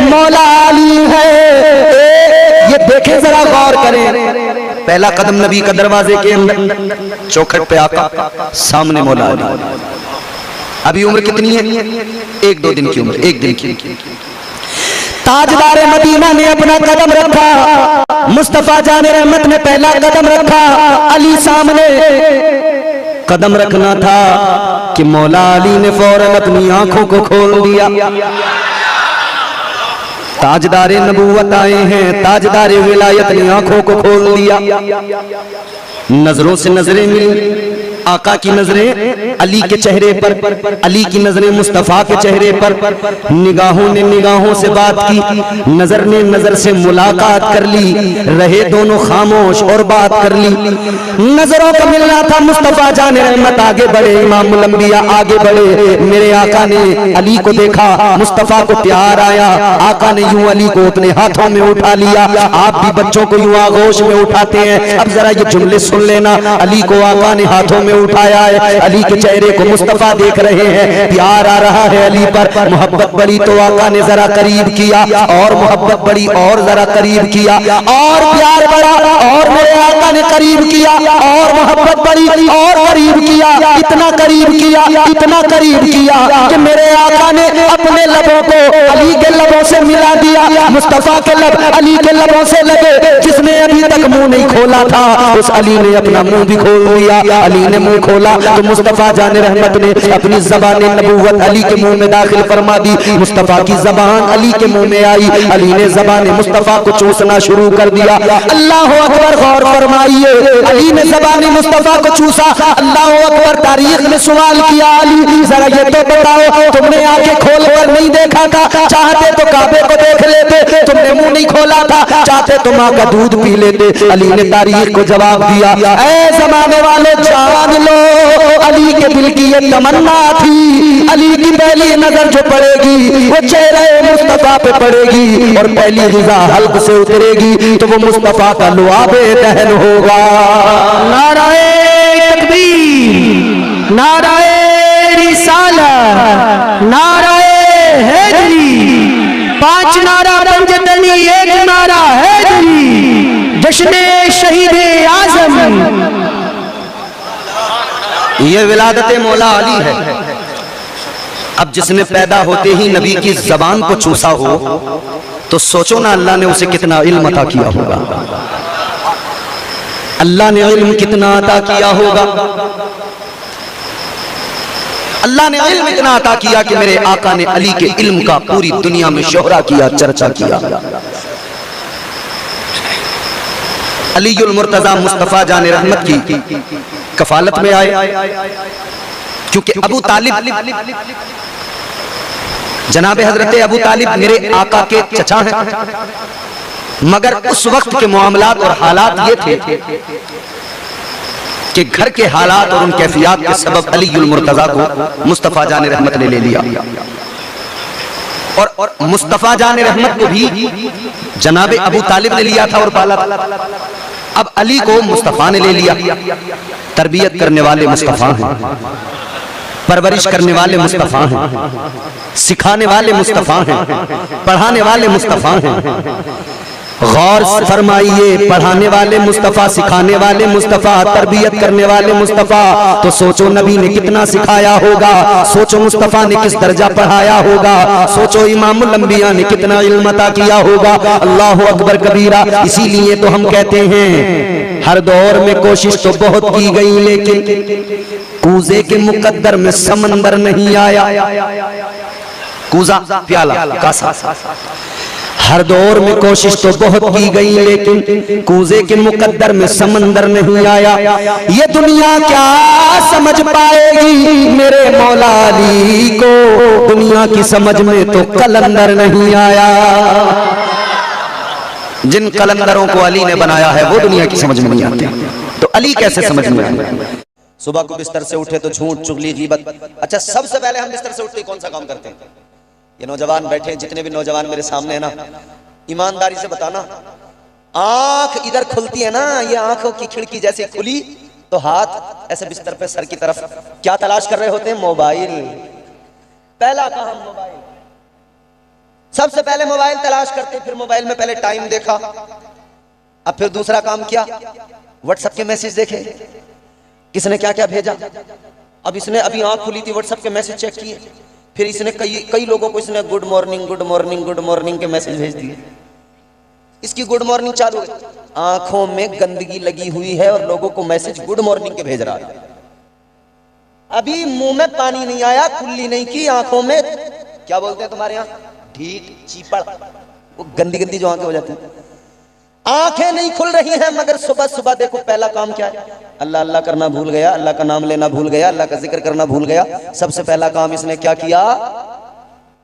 मौला अली है। ये देखें जरा, गौर करें, पहला कदम नबी का दरवाजे के अंदर, चौखट पे आका, सामने मौला अली। अभी उम्र कितनी है? 1-2 दिन की उम्र, 1 दिन की। ताजदारे मदीना ने अपना कदम रखा, मुस्तफा जाने रहमत ने पहला कदम रखा, अली सामने। कदम रखना था कि मौला अली ने फौरन अपनी आंखों को खोल दिया। ताजदारे नबूवत आए हैं, ताजदारे विलायत ने आंखों को खोल दिया। नजरों से नजरें मिली, आका की नजरें अली के चेहरे पर, अली की नजरें मुस्तफा के चेहरे पर। निगाहों ने निगाहों से बात की, नजर ने नजर से मुलाकात कर ली, रहे दोनों खामोश और बात कर ली। नजरों का मिलना था, मुस्तफा जाने रहमत आगे बढ़े, इमाम अंबिया आगे बढ़े। मेरे आका ने अली को देखा, मुस्तफा को प्यार आया, आका ने यूं अली को अपने हाथों में उठा लिया। आप भी बच्चों को यूं आगोश में उठाते हैं। अब जरा ये जुमले सुन लेना, अली को आका ने हाथों में उठाया है, अली के चेहरे को मुस्तफा देख रहे हैं, प्यार आ रहा है अली पर। मोहब्बत बड़ी तो आका ने जरा करीब किया, और मोहब्बत बड़ी और जरा करीब किया, और प्यार बढ़ा और मेरे आका ने करीब किया, और मोहब्बत बड़ी और करीब किया। इतना करीब किया, इतना करीब किया कि मेरे आका ने अपने लबों को अली के लबों से मिला दिया। मुस्तफा के लब अली के लबों से लगे। जिसने अभी तक मुंह नहीं खोला था, उस अली ने अपना मुंह भी खोल दिया। अली ने मुंह खोला तो मुस्तफा जाने रहमत ने अपनी ज़बान नबूवत अली के मुंह में दाखिल फरमा दी। मुस्तफा की ज़बान अली के मुंह में आई, अली ने ज़बान मुस्तफा को चूसना शुरू कर दिया। अल्लाह अकबर, गौर फरमाइए, अली ने ज़बान मुस्तफा को चूसा। अल्लाह अकबर, तारीख में सवाल किया, अली जरा ये तो बताओ, तुमने आंखें खोल कर नहीं देखा था? चाहते तो काबे को देख लेते, तुमने मुंह नहीं खोला था, चाहते तो माँ का दूध पी लेते। अली ने तारीख को जवाब दिया, ऐ ज़माने वाले जान लो, अली के दिल की ये तमन्ना थी, अली की पहली नजर जो पड़ेगी वो चेहरे मुस्तफा पे पड़ेगी, और पहली ग़िज़ा हल्क से उतरेगी तो वो मुस्तफा का लुआबे दहन होगा। नाराए तकबीर, नाराए रिसालत, नाराए हैदरी। 5 नारा पंजतनी, 1 नारा हैदरी, जश्ने शहीद आज़म। ये विलादत मौला अली है। अब जिसने पैदा होते ही नबी की जबान को चूसा हो, तो सोचो ना अल्लाह ने उसे कितना इल्म अता किया होगा। अल्लाह ने इल्म कितना अता किया होगा। अल्लाह ने इल्म इतना अता किया कि मेरे आका ने अली के इल्म का पूरी दुनिया में शोहरा किया, चर्चा किया। अलीउल मुर्तजा मुस्तफा जाने रहमत की कफालत में आए, क्योंकि अबू तालिब, जनाबे हजरत अबू तालिब मेरे आका के चचा हैं, मगर उस वक्त के मामलात और हालात ये थे कि घर के हालात और उन कैफियत के सबब अलीउल मुर्तजा को मुस्तफा जाने रहमत ने ले लिया, और मुस्तफा जाने रहमत को भी जनाबे अबू तालिब ने लिया था और पाला था। अब अली को मुस्तफा ने ले लिया। तरबियत करने वाले मुस्तफा हैं, परवरिश करने वाले मुस्तफा हैं, सिखाने वाले मुस्तफा हैं, पढ़ाने वाले मुस्तफा हैं। गौर फरमाइए, पढ़ाने वाले मुस्तफा, सिखाने वाले मुस्तफा, तरबियत करने वाले मुस्तफा। तो सोचो नबी ने कितना सिखाया होगा, सोचो मुस्तफा ने किस दर्जा पढ़ाया होगा, सोचो इमामुल अंबिया ने कितना इल्म अता किया होगा। अल्लाह अकबर कबीरा। इसीलिए तो हम कहते हैं हर दौर में कोशिश तो बहुत की गई, लेकिन कूजे के मुकद्दर में समंदर नहीं आया। कूजा प्याला कासा, हर दौर में कोशिश तो बहुत की गई, लेकिन कूजे के मुकद्दर में समंदर नहीं आया। ये दुनिया क्या समझ पाएगी मेरे मौला अली को, दुनिया की समझ में तो कलंदर नहीं आया। जिन कलंदरों को अली ने बनाया है वो दुनिया की समझ में नहीं आते, तो अली कैसे समझ में आए। सुबह को बिस्तर से उठे तो झूठ चुगली गीबत। अच्छा, सबसे पहले हम बिस्तर से उठते कौन सा काम करते हैं? ये नौजवान बैठे, जितने भी नौजवान मेरे सामने है ना, ईमानदारी से बताना, आंख इधर खुलती है ना, ये आंखों की खिड़की जैसी खुली तो हाथ ऐसे बिस्तर पे सर की तरफ, क्या तलाश कर रहे होते हैं? मोबाइल। पहला काम मोबाइल, सबसे पहले मोबाइल तलाश करते, फिर मोबाइल में पहले टाइम देखा, अब फिर दूसरा काम किया, व्हाट्सएप के मैसेज देखे, किसने क्या क्या भेजा। अब इसने अभी आंख खुली थी, व्हाट्सएप के मैसेज चेक किए, फिर इसने कई लोगों को इसने good morning good morning good morning के मैसेज भेज दिए। इसकी गुड मॉर्निंग चालू है, आंखों में गंदगी लगी हुई है और लोगों को मैसेज गुड मॉर्निंग के भेज रहा है। अभी मुंह में पानी नहीं आया, कुल्ली नहीं की, आंखों में क्या बोलते हैं तुम्हारे यहाँ, ढीठ, चीपड़, वो गंदी गंदी जो आंखें हो जाती हैं, आंखें नहीं खुल रही हैं। मगर सुबह सुबह देखो पहला काम क्या है, अल्लाह अल्लाह करना भूल गया, अल्लाह का नाम लेना भूल गया, अल्लाह का जिक्र करना भूल गया। सबसे पहला काम इसने क्या किया?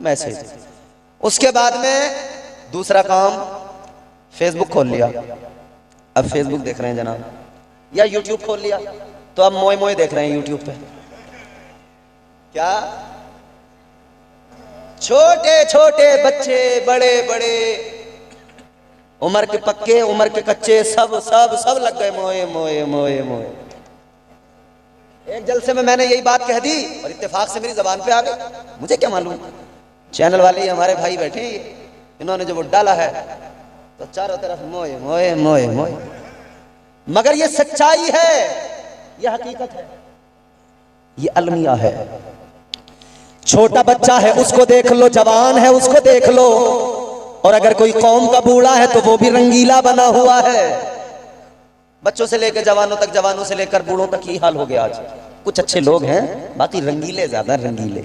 मैसेज। उसके बाद में दूसरा काम फेसबुक खोल लिया, अब फेसबुक देख रहे हैं जनाब, या यूट्यूब खोल लिया तो अब मोए मोए देख रहे हैं यूट्यूब पे। क्या छोटे छोटे बच्चे, बड़े बड़े, उम्र के पक्के, उम्र के कच्चे, सब सब सब लग गए मोए मोए मोए मोए। एक जलसे में मैंने यही बात कह दी और इत्तेफाक से मेरी जबान पे आ गई, मुझे क्या मालूम, चैनल वाले हमारे भाई बैठे हैं, इन्होंने जो वो डाला है तो चारों तरफ मोए मोए मोए मोए। मगर ये सच्चाई है, ये हकीकत है, ये अलमिया है। छोटा बच्चा है उसको देख लो, जवान है उसको देख लो, और अगर कोई कौम का बूढ़ा है तो वो भी रंगीला बना हुआ है। बच्चों से लेकर जवानों तक, जवानों से लेकर बूढ़ों तक ही हाल हो गया आज। कुछ अच्छे लोग हैं, बाकी रंगीले, ज्यादा रंगीले।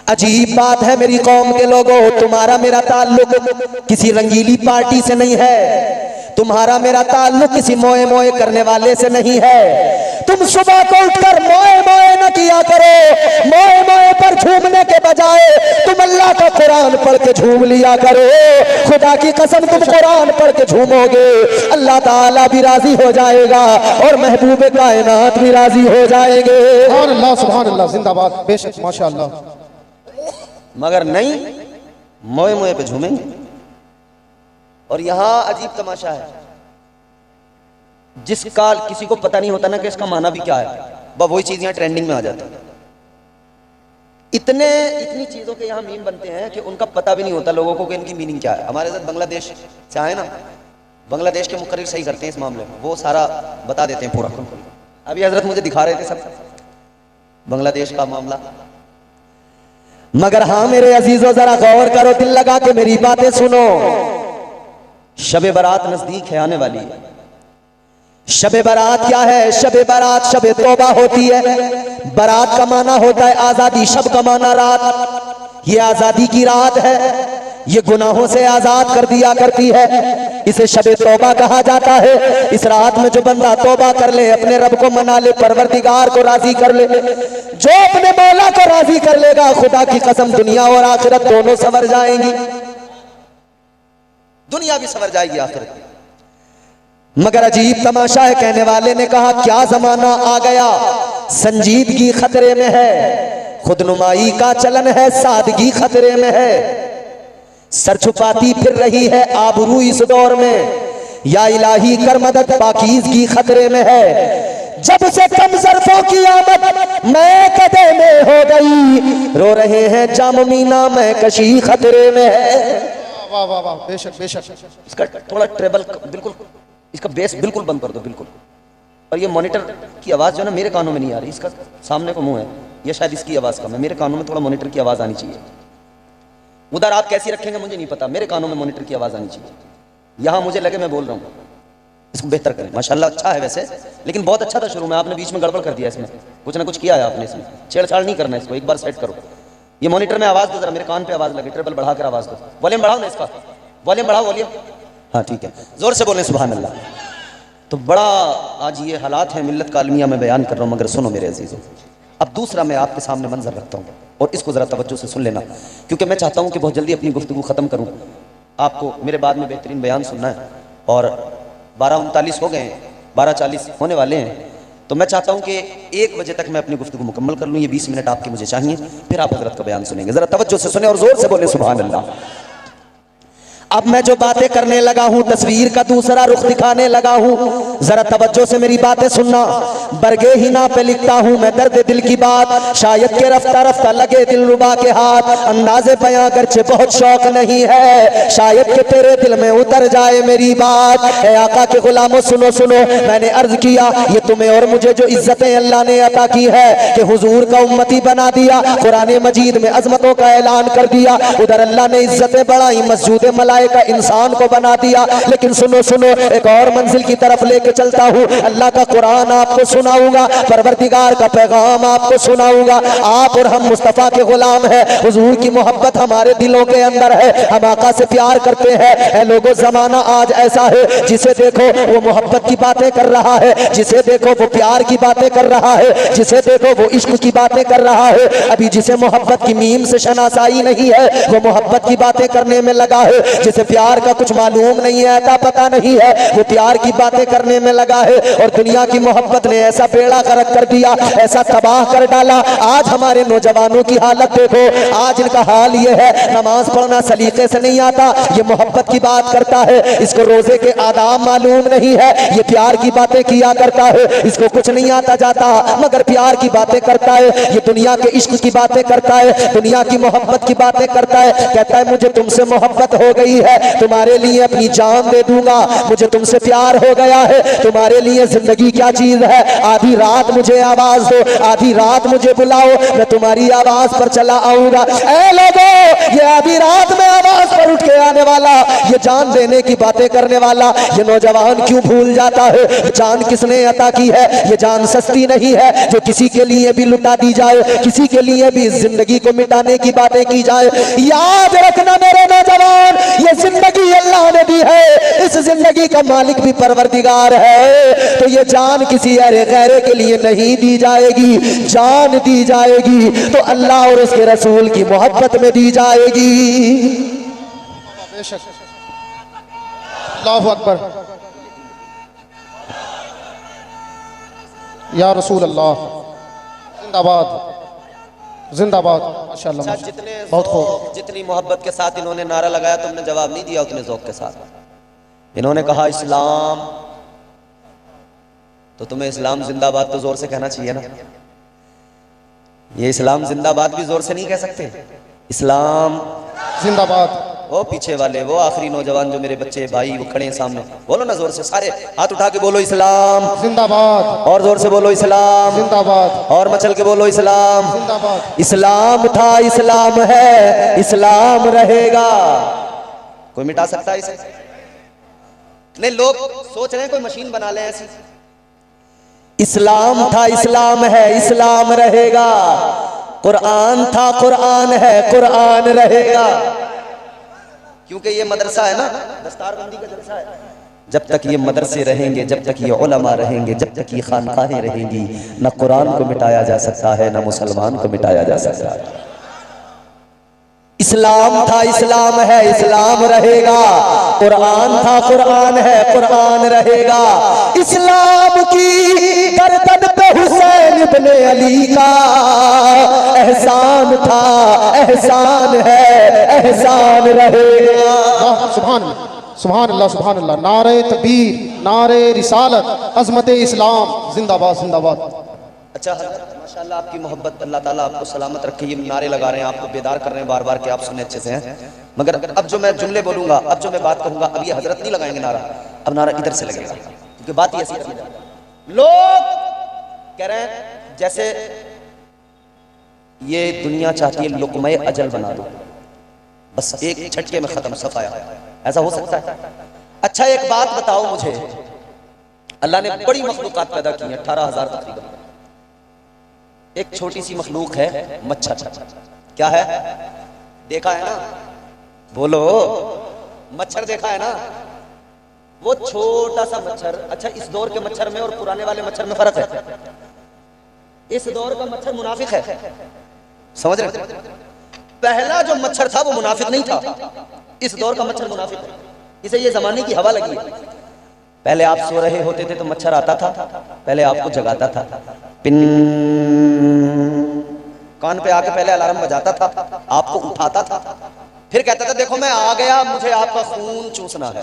अजीब बात है मेरी कौम के लोगों, तुम्हारा मेरा ताल्लुक किसी रंगीली पार्टी से नहीं है, तुम्हारा मेरा ताल्लुक किसी मोए मोए करने वाले से नहीं है। तुम सुबह को उठकर मोए मोए न किया करो, मोए मोए पर झूमने के बजाय तुम अल्लाह का कुरान पढ़ के झूम लिया करो। खुदा की कसम, तुम कुरान पढ़ के झूमोगे, अल्लाह ताला भी राजी हो जाएगा और महबूब कायनात भी राजी हो जाएंगे। सुभान अल्लाह, सुभान अल्लाह, जिंदाबाद, बेशक, माशाअल्लाह। मगर नहीं, मोए मोए पे झूमेंगे। और यहां अजीब तमाशा है, जिसका किसी को पता नहीं होता ना कि इसका माना भी क्या है, वही चीज यहाँ ट्रेंडिंग में आ जाती है। इतनी चीजों के यहाँ मीम बनते हैं कि उनका पता भी नहीं होता लोगों को कि इनकी मीनिंग क्या है। हमारे साथ बांग्लादेश से आए ना, बांग्लादेश के मुकर्रिर सही करते हैं इस मामले में, वो सारा बता देते हैं पूरा। अभी हजरत मुझे दिखा रहे थे सब बांग्लादेश का मामला। मगर हाँ मेरे अजीजों, जरा गौर करो, दिल लगा के मेरी बातें सुनो। शबे बारात नजदीक है, आने वाली है। शबे बारात क्या है? शबे बारात शबे तौबा होती है। बारात का माना होता है आजादी, शब का माना रात। ये आजादी की रात है, ये गुनाहों से आजाद कर दिया करती है, इसे शबे तौबा कहा जाता है। इस रात में जो बंदा तौबा कर ले, अपने रब को मना ले, परवरदिगार को राजी कर ले, जो अपने मौला को राजी कर लेगा, खुदा की कसम दुनिया और आखिरत दोनों संवर जाएंगी, दुनिया भी संवर जाएगी, आखिरत। मगर अजीब तमाशा है, कहने वाले ने कहा क्या जमाना आ गया, संजीदगी खतरे में है, खुदनुमाई का चलन है, सादगी खतरे में है, सर छुपाती फिर रही है आबरू इस दौर में, या इलाही कर मदद पाकीज़गी खतरे में है। जब से कम ज़र्फ़ों की आमद मैं कदे में हो गई, रो रहे हैं जाममीना में कशी खतरे में है। वाह वाह वाह, बेशक बेशक। इसका थोड़ा ट्रेबल बिल्कुल, इसका बेस बिल्कुल बंद कर दो बिल्कुल। और ये मॉनिटर की आवाज़ जो है ना मेरे कानों में नहीं आ रही, इसका सामने को मुंह है, ये शायद इसकी आवाज़ कम है, मेरे कानों में थोड़ा मॉनिटर की आवाज़ आनी चाहिए। उधर आप कैसी रखेंगे मुझे नहीं पता, मेरे कानों में मॉनिटर की आवाज़ आनी चाहिए। यहाँ मुझे लगे मैं बोल रहा हूँ, इसको बेहतर करें। माशाल्लाह अच्छा है वैसे, लेकिन बहुत अच्छा था शुरू में, आपने बीच में गड़बड़ कर दिया, इसमें कुछ ना कुछ किया है आपने, इसमें छेड़छाड़ नहीं करना, इसको एक बार सेट करो। ये मॉनिटर में आवाज़ दो, जरा मेरे कान पे आवाज़ लगे, ट्रिपल बढ़ा कर आवाज़ दो, वॉल्यूम बढ़ाओ ना इसका, वॉल्यूम बढ़ाओ, वॉल्यूम। हाँ ठीक है, जोर से बोलें सुभान अल्लाह। तो बड़ा आज ये हालात हैं, मिल्लत का अलमिया में बयान कर रहा हूँ, मगर सुनो मेरे अजीज़ों। अब दूसरा मैं आपके सामने मंजर रखता हूँ और इसको ज़रा तवज्जो से सुन लेना, क्योंकि मैं चाहता हूँ कि बहुत जल्दी अपनी गुफ्तगू ख़त्म करूँ। आपको मेरे बाद में बेहतरीन बयान सुनना है और 12:39 हो गए हैं, 12:40 होने वाले हैं। तो मैं चाहता हूँ कि 1 बजे तक मैं अपनी गुफ्तगू मुकम्मल कर लूँ। ये 20 मिनट आपके मुझे चाहिए, फिर आप हज़रत का बयान सुनेंगे। ज़रा तवज्जो से सुने और ज़ोर से बोले सुभान अल्लाह। अब मैं जो बातें करने लगा हूं, तस्वीर का दूसरा रुख दिखाने लगा हूं, जरा तवज्जो से मेरी बातें सुनना। बरगे हिना पे लिखता हूं मैं दर्द दिल की बात, शायद के रफ्ता रफ्ता लगे दिलरुबा के हाथ। अंदाज़े बयां करके बहुत शौक नहीं है, शायद के तेरे दिल में उतर जाए मेरी बात। ए आका के गुलामों सुनो सुनो, मैंने अर्ज किया ये तुम्हें और मुझे जो इज्जतें अल्लाह ने अता की है कि हुजूर का उम्मती बना दिया, कुरान मजीद में अजमतों का ऐलान कर दिया। उधर अल्लाह ने इज्जतें बढ़ाई, मस्जिद का इंसान को बना दिया। लेकिन सुनो सुनो, एक और मंजिल की तरफ लेके चलता हूँ। अल्लाह का कुरान आपको सुनाऊंगा, परवरदिगार का पैगाम आपको सुनाऊंगा। आप और हम मुस्तफ़ा के गुलाम हैं, हुजूर की मोहब्बत हमारे दिलों के अंदर है, हम आका से प्यार करते हैं। ऐ लोगों, जमाना आज ऐसा है, जिसे देखो वो मोहब्बत की बातें कर रहा है, जिसे देखो वो प्यार की बातें कर रहा है, जिसे देखो वो इश्क की बातें कर रहा है। अभी जिसे मोहब्बत की मीम से शनासाई नहीं है, वो मोहब्बत की बातें करने में लगा है। जिसे प्यार का कुछ मालूम नहीं है, आता पता नहीं है, वो प्यार की बातें करने में लगा है। और दुनिया की मोहब्बत ने ऐसा बेड़ा गर्क कर दिया, ऐसा तबाह कर डाला। आज हमारे नौजवानों की हालत देखो, आज इनका हाल ये है, नमाज पढ़ना सलीके से नहीं आता, ये मोहब्बत की बात करता है, इसको रोजे के आदाब मालूम नहीं है, ये प्यार की बातें किया करता है, इसको कुछ नहीं आता जाता मगर प्यार की बातें करता है। ये दुनिया के इश्क की बातें करता है, दुनिया की मोहब्बत की बातें करता है। कहता है मुझे तुमसे मोहब्बत हो गई है, तुम्हारे लिए अपनी जान दे दूंगा, मुझे तुमसे प्यार हो गया है, तुम्हारे लिए जिंदगी क्या चीज है। आधी रात मुझे आवाज दो, आधी रात मुझे बुलाओ, मैं तुम्हारी आवाज पर चला आऊंगा। ऐ लोगों, ये आधी रात में आवाज पर उठ के आने वाला, ये जान देने की बातें करने वाला, ये नौजवान क्यों भूल जाता है जान किसने अता की है। ये जान सस्ती नहीं है जो किसी के लिए भी लुटा दी जाए, किसी के लिए भी जिंदगी को मिटाने की बातें की जाए। याद रखना मेरे नौजवान, ये जिंदगी अल्लाह ने दी है, इस जिंदगी का मालिक भी परवरदिगार है। तो ये जान किसी अरे गैरे के लिए नहीं दी जाएगी, जान दी जाएगी तो अल्लाह और उसके रसूल की मोहब्बत में दी जाएगी। बेशक, अल्लाहु अकबर, या रसूल अल्लाह, जिंदाबाद जिंदाबाद। माशाअल्लाह, जितने बहुत खूब, जितनी मोहब्बत के साथ इन्होंने नारा लगाया, तुमने जवाब नहीं दिया उतने ज़ौक़ के साथ। इन्होंने कहा इस्लाम, तो तुम्हें इस्लाम जिंदाबाद तो जोर से कहना चाहिए ना। ये इस्लाम जिंदाबाद भी जोर से नहीं कह सकते, इस्लाम जिंदाबाद। वो पीछे वाले, वो आखिरी नौजवान जो मेरे बच्चे भाई वो खड़े हैं सामने, बोलो ना जोर से, सारे हाथ उठा के बोलो इस्लाम जिंदाबाद, और जोर से बोलो इस्लाम जिंदाबाद, और मचल के बोलो इस्लाम जिंदाबाद। इस्लाम था, इस्लाम है, इस्लाम रहेगा। कोई मिटा सकता है इसे? नहीं, लोग सोच रहे हैं कोई मशीन बना ले ऐसी। इस्लाम था, इस्लाम है, इस्लाम रहेगा। कुरान था, कुरान है, कुरान रहेगा। क्योंकि ये मदरसा है ना, दस्तारबंदी का जलसा है। जब तक ये मदरसे रहेंगे, जब तक ये उलमा रहेंगे, जब तक ये खानकाहें रहेंगी, न कुरान को मिटाया जा सकता है, न मुसलमान को मिटाया जा सकता है। इस्लाम था, इस्लाम है, इस्लाम रहेगा। कुरान था, कुरान है, कुरान रहेगा। इस्लाम की गर्दन पे हुसैन इब्ने अली का एहसान था, एहसान है, एहसान रहेगा। सुभान अल्लाह, सुभान अल्लाह, सुभान अल्लाह। नारे तकबीर, नारे रिसालत, अजमत इस्लाम, जिंदाबाद जिंदाबाद। अच्छा माशाल्लाह, आपकी मोहब्बत, अल्लाह ताला आपको सलामत रखे। ये नारे लगा रहे हैं, आपको बेदार कर रहे हैं बार बार कि आप सुने अच्छे से हैं। मगर अब जो मैं जुमले बोलूंगा, अब जो मैं बात कहूंगा, अब ये हजरत नहीं लगाएंगे नारा, अब नारा इधर से लगेगा, क्योंकि बात ही ऐसी है। लोग कह रहे हैं जैसे ये दुनिया चाहती है लुक़्मे अजल बना दो, बस एक झटके में खत्म, सफाया। ऐसा हो सकता है? अच्छा एक बात बताओ मुझे, अल्लाह ने बड़ी मखलूक़ात पैदा की हैं, 18,000 तकरीबन। एक छोटी सी मखलूक है मच्छर, क्या है? देखा है ना? बोलो, मच्छर देखा है ना, वो छोटा सा मच्छर। अच्छा, इस दौर के मच्छर में और पुराने वाले मच्छर में फर्क है। इस दौर का मच्छर मुनाफिक है, समझ रहे? पहला जो मच्छर था वो मुनाफिक नहीं था, इस दौर का मच्छर मुनाफिक है। इसे ये जमाने की हवा लगी है। पहले आप सो रहे होते थे तो मच्छर आता था, पहले आपको जगाता था, पिन कान पे आके पहले अलार्म बजाता था, आपको उठाता था, फिर कहता था देखो मैं आ गया, मुझे आपका खून चूसना है।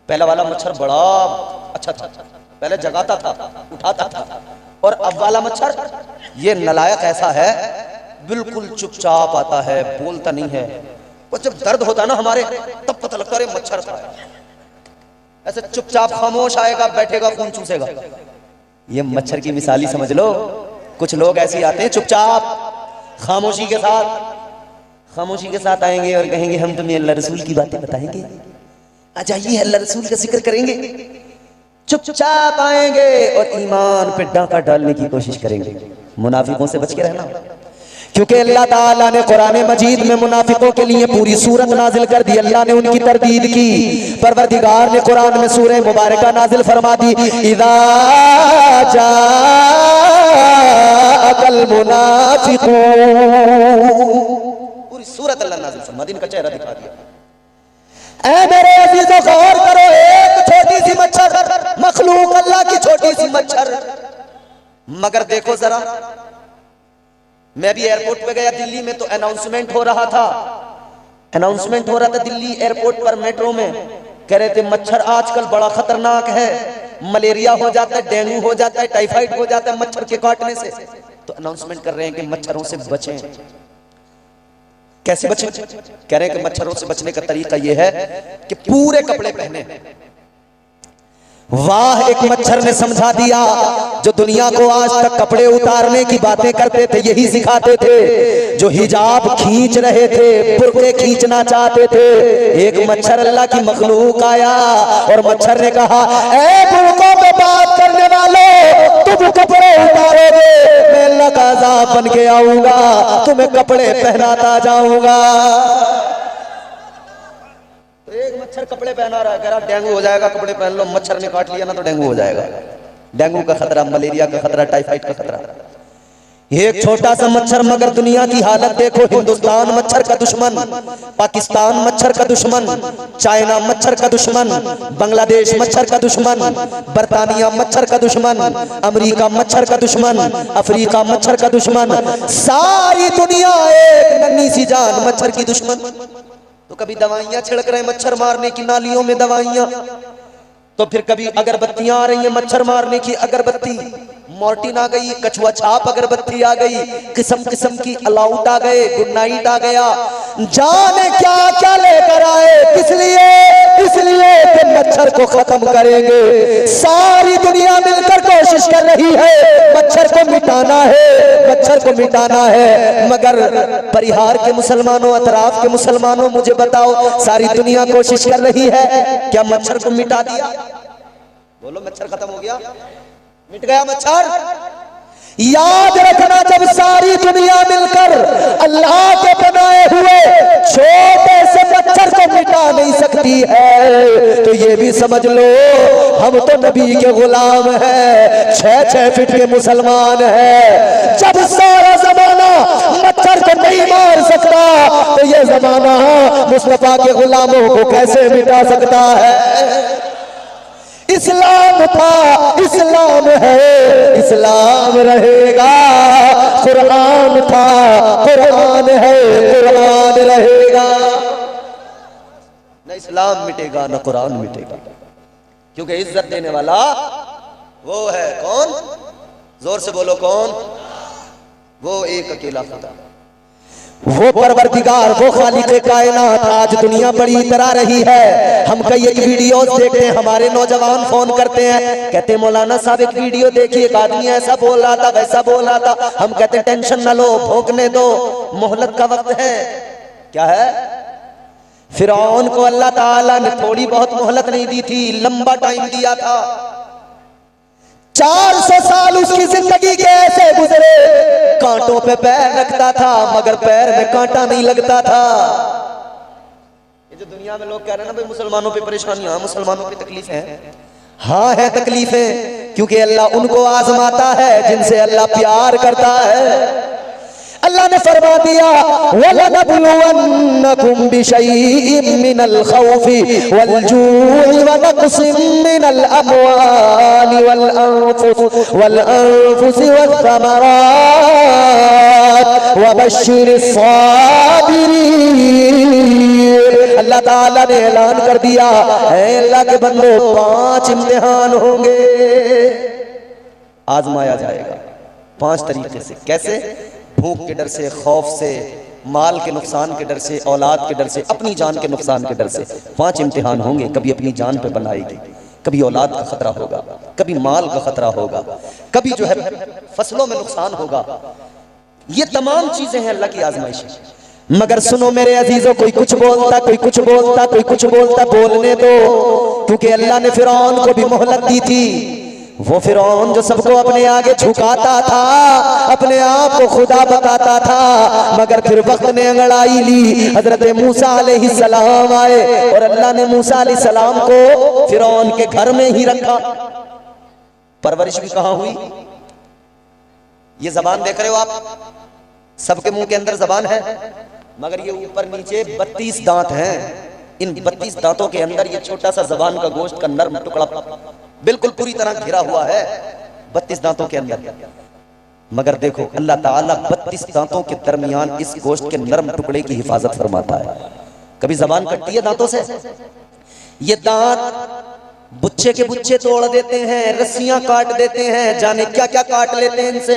पहला वाला मच्छर बड़ा अच्छा था, पहले जगाता था, उठाता था। और अब वाला मच्छर ये नलायक ऐसा है, बिल्कुल चुपचाप आता है, बोलता नहीं है। और जब दर्द होता ना हमारे, तब पता लगता है मच्छर था। ऐसे चुपचाप खामोश आएगा, बैठेगा, खून चूसेगा। ये मच्छर की मिसाली समझ लो। कुछ लोग ऐसे आते हैं चुपचाप खामोशी के साथ आएंगे और कहेंगे हम तुम्हें अल्लाह रसूल की बातें बताएंगे, आ जाइए अल्लाह रसूल का जिक्र करेंगे। चुपचाप आएंगे और ईमान पे डांका डालने की कोशिश करेंगे। मुनाफिकों से बच के रहना, क्योंकि अल्लाह ताला ने कुरान मजीद में मुनाफिकों के लिए पूरी सूरत नाजिल कर दी। अल्लाह ने उनकी तरदीद की। परवरदिगार ने कुरान में सूरह मुबारका नाजिल फरमा दी, इज़ा जाअकल मुनाफिकून। पूरी सूरत अल्लाह नाजिल फरमा दी, इनका चेहरा दिखा दिया। ऐ मेरे अजीजों गौर करो, एक छोटी सी मच्छर, मखलूक अल्लाह की छोटी सी मच्छर, मगर देखो जरा, मैं भी एयरपोर्ट पे गया दिल्ली में, तो अनाउंसमेंट हो रहा था दिल्ली एयरपोर्ट पर, मेट्रो में। कह रहे थे मच्छर आजकल बड़ा खतरनाक है, मलेरिया हो जाता है, डेंगू हो जाता है, टाइफाइड हो जाता है मच्छर के काटने से। तो अनाउंसमेंट कर रहे हैं कि मच्छरों से बचें। कैसे बचें? कह रहे हैं कि मच्छरों से बचने का तरीका यह है कि पूरे कपड़े पहने। वाह, एक मच्छर ने समझा दिया। जो दुनिया को आज तक कपड़े उतारने की बातें करते थे, यही सिखाते थे। जो हिजाब खींच रहे थे, बुर्के खींचना चाहते थे, एक मच्छर अल्लाह की मखलूक आया और मच्छर ने कहा, ए बुर्कों पे बात करने वालों, तुम कपड़े उतारोगे, मैं अल्लाह का अज़ाब बन के आऊंगा, तुम्हें कपड़े पहनाता जाऊंगा। एक मच्छर कपड़े पहना रहा है, कह रहा डेंगू हो जाएगा, कपड़े पहन लो। मच्छर ने काट लिया ना तो डेंगू हो जाएगा। डेंगू का खतरा, मलेरिया का खतरा, टाइफाइड का खतरा। एक छोटा सा मच्छर, मगर दुनिया की हालत देखो। हिंदुस्तान मच्छर का दुश्मन, पाकिस्तान मच्छर का दुश्मन, चाइना मच्छर का दुश्मन, बांग्लादेश मच्छर का दुश्मन, बरतानिया मच्छर का दुश्मन, अमेरिका मच्छर का दुश्मन, अफ्रीका मच्छर का दुश्मन, सारी दुनिया एक नन्ही सी जान मच्छर की दुश्मन। तो कभी दवाइयां छिड़क रहे हैं मच्छर मारने की, नालियों में दवाइयां, तो फिर कभी अगरबत्तियां आ रही हैं मच्छर मारने की, अगरबत्ती मॉर्टिन आ गई, कछुआ छाप अगरबत्ती आ गई, किस्म किस्म की अलाउट आ गए, गुड नाइट आ गया, जाने क्या क्या लेकर आए। किस लिए? इसलिए कि मच्छर को खत्म करेंगे। सारी दुनिया मिलकर कोशिश कर रही है, मच्छर को मिटाना है, मच्छर को मिटाना है। मगर परिहार के मुसलमानों, अतराफ के मुसलमानों, मुझे बताओ, सारी दुनिया कोशिश कर रही है, क्या मच्छर को मिटा दिया? बोलो, मच्छर खत्म हो गया? मिट गया मच्छर? याद रखना, जब सारी दुनिया मिलकर अल्लाह के बनाए हुए छोटे से मच्छर को मिटा नहीं सकती है, तो ये भी समझ लो हम तो नबी के गुलाम हैं, 6-6 फीट के मुसलमान हैं। जब सारा जमाना मच्छर को नहीं मार सकता, तो ये जमाना मुस्तफा के गुलामों को कैसे मिटा सकता है? इस्लाम था, इस्लाम है, इस्लाम रहेगा। कुरान था, कुरान है, कुरान रहेगा। न इस्लाम मिटेगा, न कुरान मिटेगा, क्योंकि इज्जत देने वाला वो है कौन? जोर से बोलो, कौन? वो एक अकेला खुदा, वो परवरदिगार, वो खालिक़े कायनात। आज दुनिया बड़ी इतरा रही है। हम कई एक वीडियोस देखते हैं, हमारे नौजवान फोन करते हैं, कहते हैं मौलाना साहब एक वीडियो देखिए, एक आदमी ऐसा बोल रहा था, वैसा बोल रहा था। हम कहते हैं टेंशन न लो, भोंकने दो, मोहलत का वक्त है। क्या है? फिरौन को अल्लाह ताला ने थोड़ी बहुत मोहलत नहीं दी थी, लंबा टाइम दिया था। 400 साल उसकी जिंदगी के ऐसे गुजरे, कांटों पे पैर रखता था मगर पैर में कांटा नहीं लगता था। ये जो दुनिया दुनिया में लोग कह रहे हैं ना भाई मुसलमानों पे परेशानियां, मुसलमानों पे तकलीफ है। हाँ है तकलीफें, क्योंकि अल्लाह उनको आजमाता है जिनसे अल्लाह प्यार करता है। अल्लाह ने फरमा दिया वलनबलुवन्नकुम बिशैइन मिनल खौफि वल जू'i व नक़्सिम मिनल अमवालि वल अनफुसि वस्समरात व बश्शिरिस साबिरीन। अल्लाह ताला ने ऐलान कर दिया है अल्लाह के बंदो 5 इम्तिहान होंगे, आजमाया जाएगा 5 तरीके से। कैसे? भूख के डर से, खौफ से, माल के नुकसान के डर से, औलाद के डर से, अपनी जान के नुकसान के डर से 5 इम्तिहान होंगे। कभी अपनी जान पे बनाएगी, कभी औलाद का खतरा होगा, कभी माल का खतरा होगा, कभी जो है फसलों में नुकसान होगा। ये तमाम चीजें हैं अल्लाह की आजमाइश। मगर सुनो मेरे अजीजों, कोई कुछ बोलता, कोई कुछ बोलता, कोई कुछ बोलता, बोलने दो, क्योंकि अल्लाह ने फिरौन को भी मोहलत दी थी। वो फिरौन जो सबको अपने आगे झुकाता था, अपने आप को खुदा बताता था, मगर फिर वक्त ने अंगड़ाई ली। हजरत मूसा अलैहिस्सलाम आए और अल्लाह ने मूसा अलैहिस्सलाम को फिरौन के घर में ही रखा। परवरिश भी कहाँ हुई? ये जबान देख रहे हो आप, सबके मुंह के अंदर जबान है, मगर ये ऊपर नीचे 32 दांत हैं। इन 32 दांतों के अंदर ये छोटा सा जबान का गोश्त का नर्म टुकड़ा बिल्कुल पूरी तरह घिरा हुआ है 32 दांतों के अंदर। मगर देखो अल्लाह ताला 32 दांतों के दरमियान इस गोश्त के नर्म टुकड़े की हिफाजत फरमाता है। कभी जबान कटती है दांतों से? ये दांत बुच्चे के बुच्चे तोड़ देते हैं, रस्सियां काट देते हैं, जाने क्या क्या काट लेते हैं इनसे,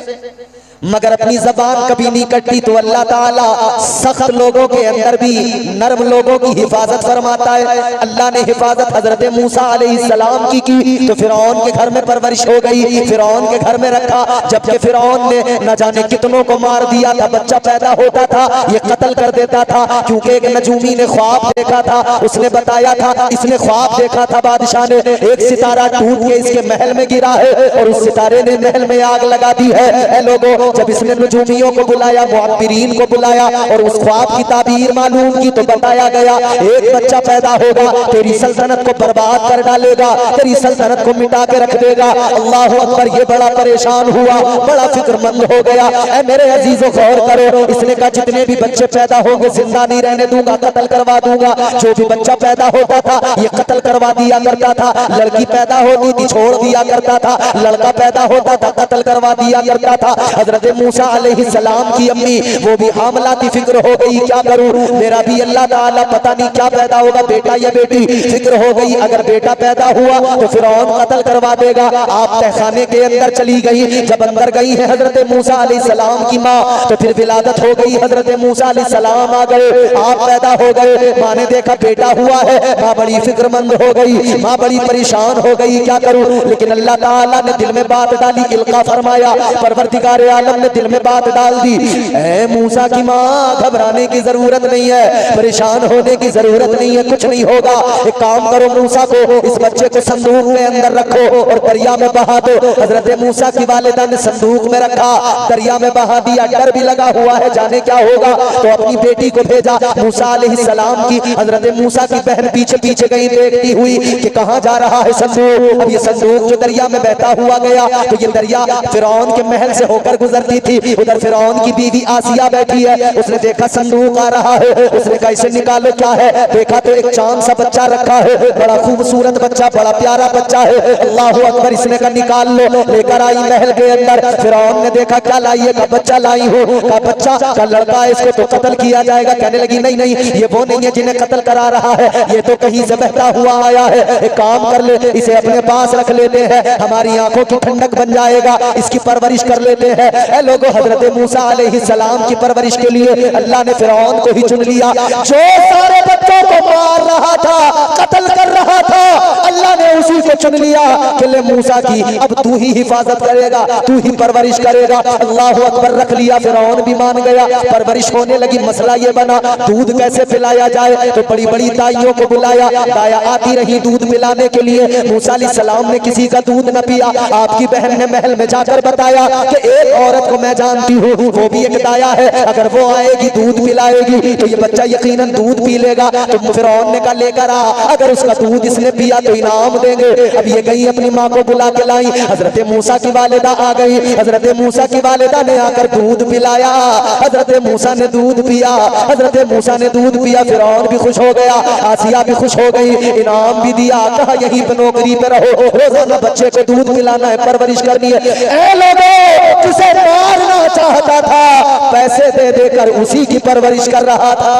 मगर अपनी जबान कभी नहीं कटती। तो अल्लाह ताला सख्त लोगों के अंदर भी नरम लोगों की हिफाजत फरमाता है। अल्लाह ने हिफाजत हजरत मूसा अलैहिस्सलाम की तो फिरौन के घर में परवरिश हो गई, फिरौन के घर में रखा। जबकि फिरौन ने न जाने कितनों को मार दिया था, बच्चा पैदा होता था ये कत्ल कर देता था, क्योंकि एक नजूमी ने ख्वाब देखा था, उसने बताया था, इसने ख्वाब देखा था बादशाह ने, एक सितारा टूट के इसके महल में गिरा है और उस सितारे ने महल में आग लगा दी है। लोगों, जब इसने नजूमियों को बुलाया, मुअब्बिरीन को बुलाया और उस ख्वाब की ताबीर मालूम की, तो बताया गया एक बच्चा पैदा होगा, तेरी सल्तनत को बर्बाद कर डालेगा, तेरी सल्तनत को मिटा के रख देगा। अल्लाह अकबर। ये बड़ा परेशान हुआ, बड़ा फिक्रमंद हो गया। ऐ मेरे अजीजों गौर करो, इसने कहा जितने भी बच्चे पैदा होंगे जिंदा नहीं रहने दूंगा, कत्ल करवा दूंगा। जो भी बच्चा पैदा होता था ये कत्ल करवा दिया करता था, लड़की पैदा होती थी छोड़ दिया करता था, लड़का पैदा होता था कत्ल करवा दिया करता था। हजरत मूसा अलैहिस्सलाम की अम्मी वो भी हामला थी, फिक्र हो गई क्या करूं, मेरा भी अल्लाह ताला पता नहीं क्या पैदा होगा, बेटा या बेटी। फिक्र हो गई अगर बेटा पैदा हुआ तो फिरौन कत्ल करवा देगा। आप तहखाने के अंदर चली गई, जब अंदर गई है हजरत मूसा अलैहिस्सलाम की माँ, तो फिर विलादत हो गई, हजरत मूसा अलैहिस्सलाम आ गए, आप पैदा हो गए। माँ ने देखा बेटा हुआ है, माँ बड़ी फिक्रमंद हो गई, माँ बड़ी परेशान हो गई क्या करूं। लेकिन अल्लाह ताला ने दिल में बात डाली, इल्का फरमाया, परवरदिगार आलम ने दिल में बात डाल दी, ऐ मूसा की माँ घबराने की जरूरत नहीं है, परेशान होने की जरूरत नहीं है, कुछ नहीं होगा। एक काम करो, मूसा को इस बच्चे को संदूक में अंदर रखो और दरिया में बहा दो। हजरत मूसा की वालिदा ने संदूक में रखा, दरिया में बहा दिया। डर भी लगा हुआ है जाने क्या होगा, तो अपनी बेटी को भेजा मूसा अलैहिस्सलाम की। हजरत मूसा की बहन पीछे पीछे गई देखती हुई कि कहाँ जा रहा है संदूक। अब ये संदूक जो दरिया में बहता हुआ गया, तो ये दरिया फिरौन के महल से होकर गुजरती थी। उधर फिरौन की बीवी आसिया बैठी है, उसने देखा संदूक आ रहा है, उसने कहा इसे निकालो क्या है। देखा तो एक चांद सा बच्चा रखा है, बड़ा खूबसूरत बच्चा, बड़ा प्यारा बच्चा है। अल्लाह अकबर। इसने कहा निकाल लो, लेकर आई महल के अंदर। फिरौन ने देखा क्या लाई है, कहा बच्चा लाई हूँ, कहा बच्चा का लड़का है, इसको तो कत्ल किया जाएगा। कहने लगी नहीं नहीं, ये वो नहीं है जिन्हें कत्ल करा रहा है, ये तो कहीं से बहता हुआ आया है। एक काम कर ले, इसे अपने पास रख लेते हैं, हमारी आंखों की ठंडक बन जाएगा, इसकी परवरिश कर लेते हैं। ऐ लोगों, हजरत मूसा अलैहिस्सलाम की परवरिश के लिए अल्लाह ने फिरौन को ही चुन लिया, जो सारे बच्चों को मार रहा था, कत्ल कर रहा था। अल्लाह ने उसी को चुन लिया कि ले मूसा की अब तू ही हिफाजत करेगा, तू ही परवरिश करेगा। अल्लाह अकबर, रख लिया। फिरौन भी मान गया। परवरिश होने लगी। मसला ये बना दूध कैसे पिलाया जाए, तो बड़ी बड़ी दाइयों को बुलाया। दाया आती रही दूध पिलाने के लिए। मूसा अलैहिस्सलाम ने किसी का दूध न पिया। आपकी बहन ने महल में जाकर बताया कि एक औरत को मैं जानती हूँ, वो भी एक दाया है, अगर वो आएगी दूध पिलाएगी तो ये बच्चा यकीनन दूध पी लेगा। तो फिरौन ने कहा लेकर आ, अगर उसका दूध इसने पिया तो इनाम देंगे। अब ये गई अपनी माँ को बुला के लाई। हजरत मूसा की वालिदा आ गई। हजरत मूसा की वालिदा ने आकर दूध पिलाया। हजरत मूसा ने दूध पिया। हजरत मूसा ने दूध पिया। फिरौन भी खुश हो गया, आसिया भी खुश हो गई, इनाम भी दिया। कहा यहीं पे नौकरी पे रहो, रोजाना बच्चे को दूध पिलाना है, परवरिश करनी है। ए लोगों, जिसे मारना चाहता था पैसे दे देकर उसी की परवरिश कर रहा था।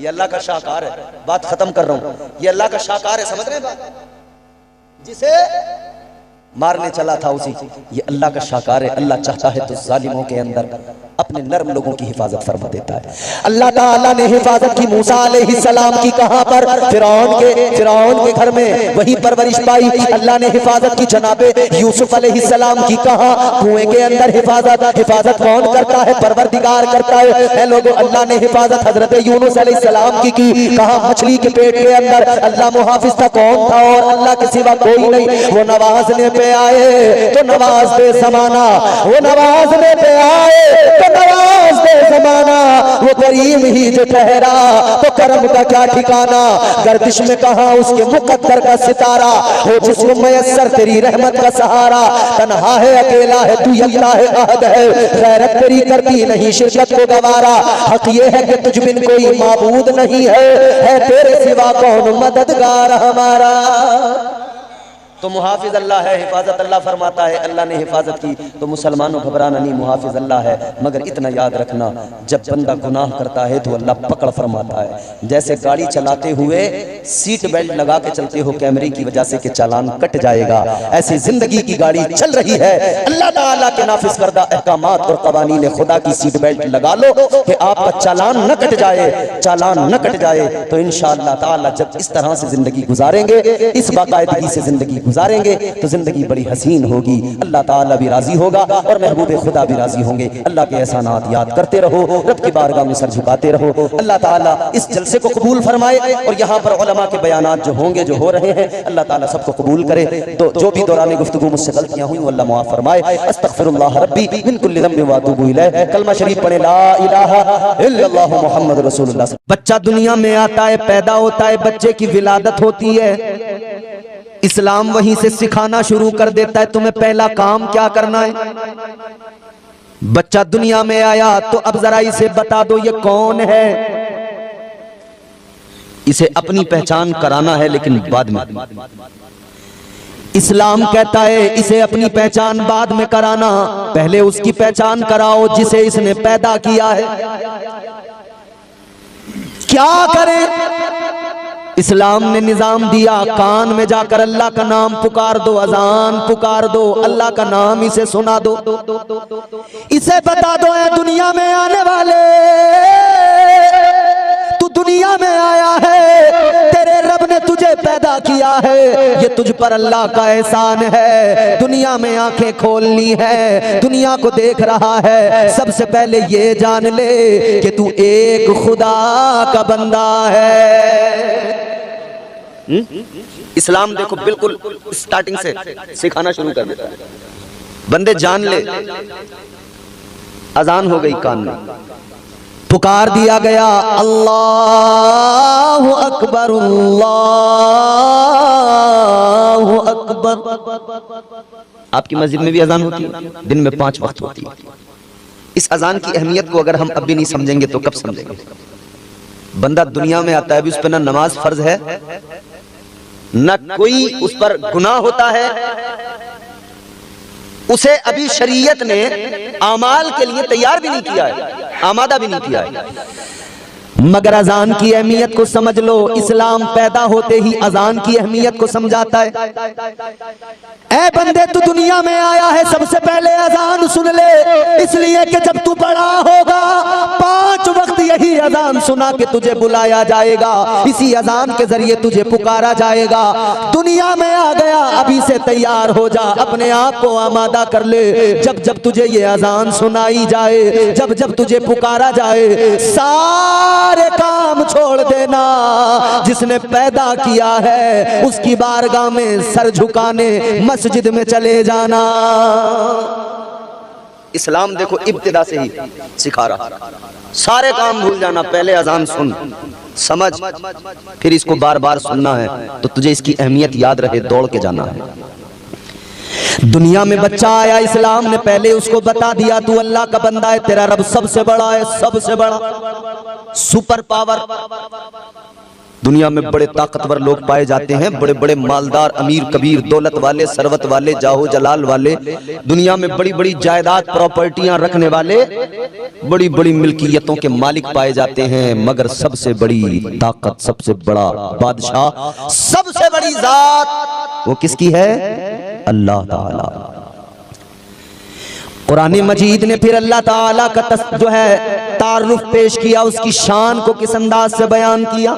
ये अल्लाह का शाहकार है। बात खत्म कर रहा हूं। ये अल्लाह का शाहकार है, समझ रहे हैं बात? जिसे मारने चला था उसी, ये अल्लाह का शाहकार है। अल्लाह चाहता है तो जालिमों के अंदर अपने नर्म लोगों की हिफाजत फरमा देता है। अल्लाह ताला ने हिफाजत की मूसा अलैहिस्सलाम की। कहां पर? फिरौन के घर में, वही परवरिश पाई। अल्लाह ने हिफाजत की जनाबे यूसुफ अलैहिस्सलाम की। कहां? कुएं के अंदर हिफाजत कौन करता है? परवरदिगार करता है। ऐ लोगों, अल्लाह ने हिफाजत हजरत यूनुस अलैहिस्सलाम की। कहां? मछली के पेट के अंदर। अल्लाह मुहाफिज था, कौन था? और अल्लाह के सिवा कोई नहीं। वो नवाजने पे आए तो नवाज दे जमाना, वो नवाजने पे आए तो नवाज दे जमाना। वो करीम ही जो ठहरा तो करम का क्या ठिकाना। गर्दिश में कहा उसके मुकद्दर का सितारा, हो जिसको मयस्सर तेरी रहमत का सहारा। तन्हा है, अकेला है, तू यकता है, अहद है, गैरत तेरी करती नहीं शिरकत को गवारा। हक ये है कि तुझ बिन कोई माबूद नहीं है तेरे सिवा कौन मददगार हमारा। तो मुहाफिज अल्लाह है, हिफाजत अल्लाह फरमाता है। अल्लाह ने हिफाजत की तो मुसलमानों घबराना नहीं, मुहाफिज अल्लाह है। मगर इतना याद रखना, जब बंदा गुनाह करता है तो अल्लाह पकड़ फरमाता है। जैसे गाड़ी चलाते हुए सीट बेल्ट लगा के चलते हो, कैमरे की वजह से कि चालान कट जाएगा, ऐसी जिंदगी की गाड़ी चल रही है। अल्लाह ताला के नाफिज करदा अहकामात और कवानीन खुदा की सीट बेल्ट लगा लो कि आपका चालान न कट जाए, चालान न कट जाए। तो इंशाअल्लाह ताला जब इस तरह से जिंदगी गुजारेंगे, इस बाकायदगी से जिंदगी गुजारेंगे तो जिंदगी बड़ी हसीन होगी। अल्लाह ताला भी राजी होगा और महबूब खुदा भी राजी होंगे। अल्लाह के एहसानात याद करते रहो, रब की बारगाह में सर झुकाते रहो। अल्लाह ताला इस जलसे को कबूल फरमाए और यहाँ पर उलमा के बयानात जो होंगे, जो हो रहे हैं, अल्लाह ताला सबको कबूल करे। तो जो भी दौरान गुफ्तगू मुझसे गलतियां हुई अल्लाह माफ फरमाए। अस्तगफिरुल्लाह रब्बी मिन कुल्लि ज़ंबिन व अतूबु इलैह। कलमा शरीफ पढ़े, ला इलाहा इल्लल्लाह मुहम्मद रसूलुल्लाह। बच्चा दुनिया में आता है, पैदा होता है, बच्चे की विलादत होती है। इस्लाम वहीं से सिखाना शुरू कर देता है तुम्हें पहला काम क्या करना है। बच्चा दुनिया में आया तो अब जरा इसे बता दो ये कौन है। इसे अपनी पहचान कराना है, लेकिन बाद में। इस्लाम कहता है इसे अपनी पहचान बाद में कराना, पहले उसकी पहचान कराओ जिसे इसने पैदा किया है। क्या करें? इस्लाम ने निजाम दिया, कान में जाकर अल्लाह का नाम पुकार दो, अजान पुकार दो, अल्लाह का नाम इसे सुना दो। इसे बता दो है दुनिया में आने वाले, तू दुनिया में आया है, तेरे रब ने तुझे पैदा किया है, ये तुझ पर अल्लाह का एहसान है। दुनिया में आंखें खोलनी है, दुनिया को देख रहा है, सबसे पहले ये जान ले कि तू एक खुदा का बंदा है। इस्लाम देखो बिल्कुल स्टार्टिंग से सिखाना शुरू कर देता है, बंदे जान ले। अजान हो गई, कान में पुकार दिया गया, अल्लाहु अकबर अल्लाहु अकबर। आपकी मस्जिद में भी अजान होती है, दिन में 5 वक्त होती है। इस अजान की अहमियत को अगर हम अब भी नहीं समझेंगे तो कब समझेंगे। बंदा दुनिया में आता है, अभी उस पर ना नमाज फर्ज है, न कोई उस पर गुनाह होता है, उसे अभी शरीयत ने आमाल के लिए तैयार भी नहीं किया है, आमादा भी नहीं किया है। मगर अजान की अहमियत को समझ लो। इस्लाम पैदा होते ही अजान की अहमियत को समझाता है। ऐ बंदे तू दुनिया में आया है, सबसे पहले अजान सुन ले, इसलिए कि जब तू बड़ा होगा 5 वक्त यही अजान सुना के तुझे बुलाया जाएगा, इसी अजान के जरिए तुझे पुकारा जाएगा। दुनिया में आ गया, अभी से तैयार हो जा, अपने आप को आमादा कर ले। जब जब तुझे ये अजान सुनाई जाए, जब जब तुझे पुकारा जाए, सारे काम छोड़ देना। जिसने पैदा किया है उसकी बारगाह में सर झुकाने मस्जिद में चले जाना। इस्लाम देखो इब्तिदा से ही सिखा रहा, सारे काम भूल जाना, पहले अजान सुन, समझ, फिर इसको बार बार सुनना है तो तुझे इसकी अहमियत याद रहे, दौड़ के जाना है। दुनिया में बच्चा आया, इस्लाम ने पहले उसको बता दिया तू अल्लाह का बंदा है, तेरा रब सबसे बड़ा है, सबसे बड़ा सुपर पावर। दुनिया में बड़े ताकतवर लोग पाए जाते हैं, बड़े बड़े मालदार, अमीर कबीर, दौलत वाले, सरवत वाले, जाहो जलाल वाले, दुनिया में बड़ी बड़ी जायदाद प्रॉपर्टियां रखने वाले, बड़ी बड़ी मिल्कियतों के मालिक पाए जाते हैं, मगर सबसे बड़ी ताकत, सबसे बड़ा बादशाह, सबसे बड़ी जात वो किसकी है? अल्लाह ताला। कुरान मजीद ने फिर अल्लाह ताला का जो है तारुफ पेश किया, उसकी शान को किस अंदाज से बयान किया।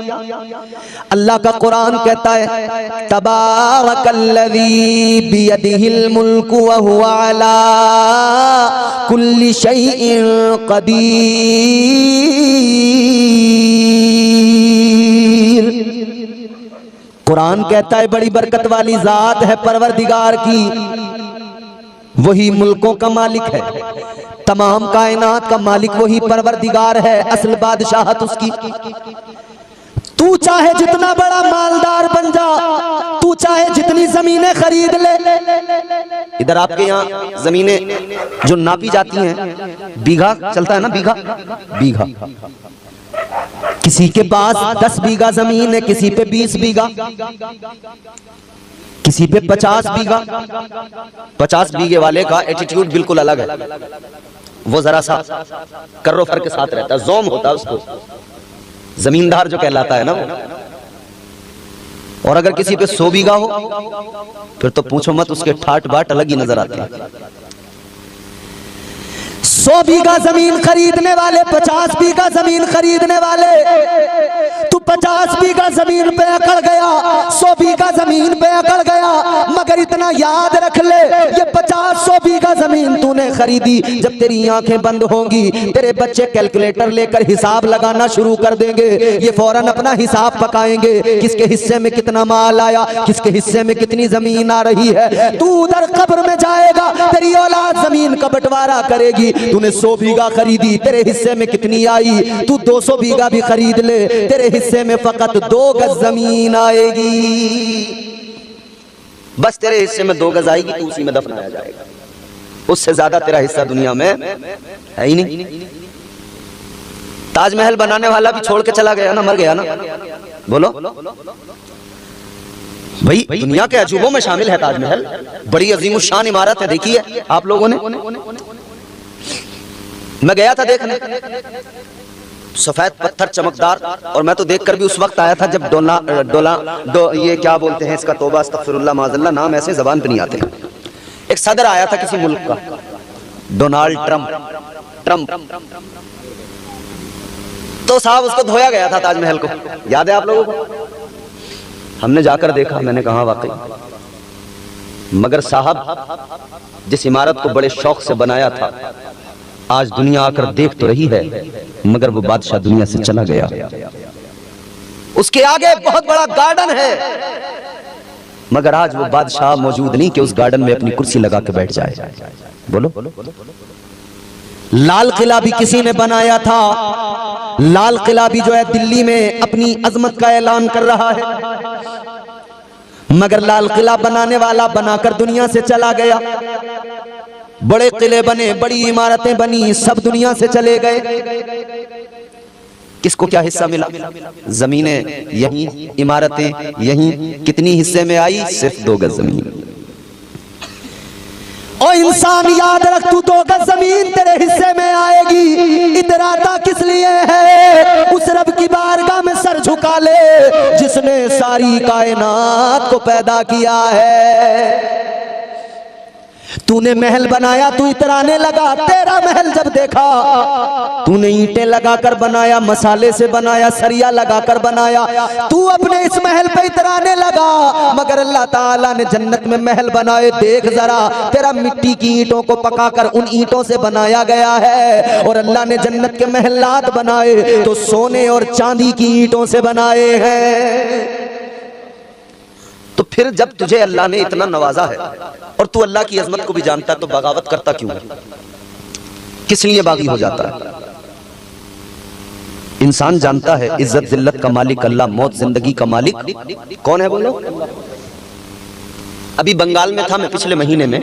अल्लाह का कुरान कहता है तबारकल्लज़ी बियदिहिल मुल्कु व हुवा अला कुल्ली शैइन कदीर। कुरान कहता है बड़ी बरकत वाली जात है परवरदिगार की, वही मुल्कों का मालिक है, तमाम कायनात का मालिक वही परवरदिगार है, असल बादशाहत उसकी। तू चाहे जितना बड़ा मालदार बन जा, तू चाहे जितनी जमीनें खरीद ले। इधर आपके यहाँ जमीनें जो नापी जाती हैं, बीघा चलता है ना, बीघा बीघा। किसी के पास 10 बीघा जमीन है, किसी पे 20 बीघा, किसी पे 50 बीघा। 50 बीघे वाले का एटीट्यूड बिल्कुल अलग है, वो जरा सा कर्रो फर के साथ रहता है, जोम होता है उसको, जमींदार जो कहलाता है ना वो। और अगर किसी पे 100 बीघा हो फिर तो पूछो मत, उसके ठाट बाट अलग ही नजर आते हैं। 100 बीघा जमीन खरीदने वाले, 50 बीघा जमीन खरीदने वाले, तू 50 बीघा जमीन पे अकड़ गया, 100 बीघा जमीन पे अकड़ गया, मगर इतना याद रख ले, ये 50-100 बीघा जमीन तूने खरीदी, जब तेरी आंखें बंद होंगी, तेरे बच्चे कैलकुलेटर लेकर हिसाब लगाना शुरू कर देंगे, ये फौरन अपना हिसाब पकाएंगे, किसके हिस्से में कितना माल आया, किसके हिस्से में कितनी जमीन आ रही है। तू उधर कब्र में जाएगा, तेरी औलाद जमीन का बंटवारा करेगी, तूने 100 बीघा खरीदी, तेरे हिस्से में कितनी आई, तू 200 बीघा भी खरीद ले, तेरे हिस्से में फकत 2 गज जमीन आएगी, बस तेरे हिस्से में 2 गज आएगी, तू उसी में दफनाया जाएगा, उससे ज्यादा तेरा हिस्सा दुनिया में है ही नहीं। ताजमहल बनाने वाला भी छोड़ के चला गया ना, मर गया ना, बोलो भाई, दुनिया के अजूबों में शामिल है ताजमहल, बड़ी अजीमुशान इमारत है, देखी है आप लोगों ने। मैं गया था देखने, सफेद पत्थर चमकदार, और मैं तो देखकर भी उस वक्त आया था जब ये क्या बोलते हैं इसका, तौबा अस्तगफिरुल्लाह माज़ल्लाह, नाम ऐसे जबान पे नहीं आते। एक सदर आया था किसी मुल्क का, डोनाल्ड ट्रम्प, तो साहब उसको धोया गया था ताजमहल को, याद है आप लोगों को? हमने जाकर देखा, मैंने कहा वाकई, मगर साहब जिस इमारत को बड़े शौक से बनाया था, आज दुनिया आकर देख तो रही है, मगर वो बादशाह दुनिया से चला गया। उसके आगे बहुत बड़ा गार्डन है, मगर आज वो बादशाह मौजूद नहीं कि उस गार्डन में अपनी कुर्सी लगा के बैठ जाए। बोलो, लाल किला भी किसी ने बनाया था, लाल किला भी जो है दिल्ली में अपनी अजमत का ऐलान कर रहा है, मगर लाल किला बनाने वाला बनाकर दुनिया से चला गया। बड़े किले बने, बड़ी इमारतें बनी, सब दुनिया से चले गए। किसको क्या हिस्सा मिला? जमीनें यहीं, इमारतें यहीं, कितनी हिस्से में आई? सिर्फ 2 गज जमीन। और इंसान याद रख, तू 2 गज जमीन तेरे हिस्से में आएगी, इतराता किस लिए है? उस रब की बारगाह में सर झुका ले जिसने सारी कायनात को पैदा किया है। तूने महल बनाया, तू इतराने लगा, तेरा महल जब देखा तूने ईंटें लगाकर बनाया, मसाले से बनाया, सरिया लगाकर बनाया, तू अपने इस महल पे इतराने लगा, मगर अल्लाह ताला ने जन्नत में महल बनाए। देख जरा, तेरा मिट्टी की ईंटों को पकाकर उन ईंटों से बनाया गया है, और अल्लाह ने जन्नत के महलात बनाए तो सोने और चांदी की ईंटों से बनाए हैं। तो फिर जब तुझे अल्लाह ने इतना नवाजा है और तू अल्लाह की अजमत को भी जानता है, तो बगावत करता क्यों है? किस लिए बागी हो जाता है? इंसान जानता है इज्जत जिल्लत का मालिक अल्लाह, मौत जिंदगी का मालिक कौन है बोलो? अभी बंगाल में था मैं पिछले महीने में,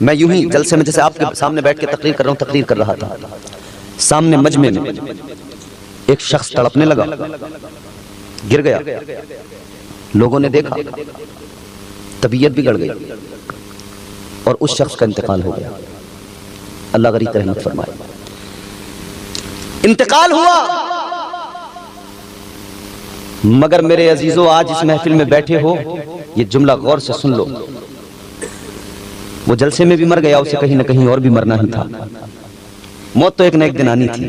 मैं यूं ही जलसे में जैसे आपके सामने बैठ के तकरीर कर रहा हूं, तकरीर कर रहा था, सामने मजमे में एक शख्स तड़पने लगा, गिर गया, लोगों ने देखा, तबीयत बिगड़ गई और उस शख्स का इंतकाल हो गया। अल्लाह गरीब रहमत फरमाए। इंतकाल हुआ, मगर मेरे अजीजों आज इस महफिल में बैठे हो, ये जुमला गौर से सुन लो, वो जलसे में भी मर गया, उसे कहीं ना कहीं और भी मरना ही था। मौत तो एक न एक दिन आनी थी,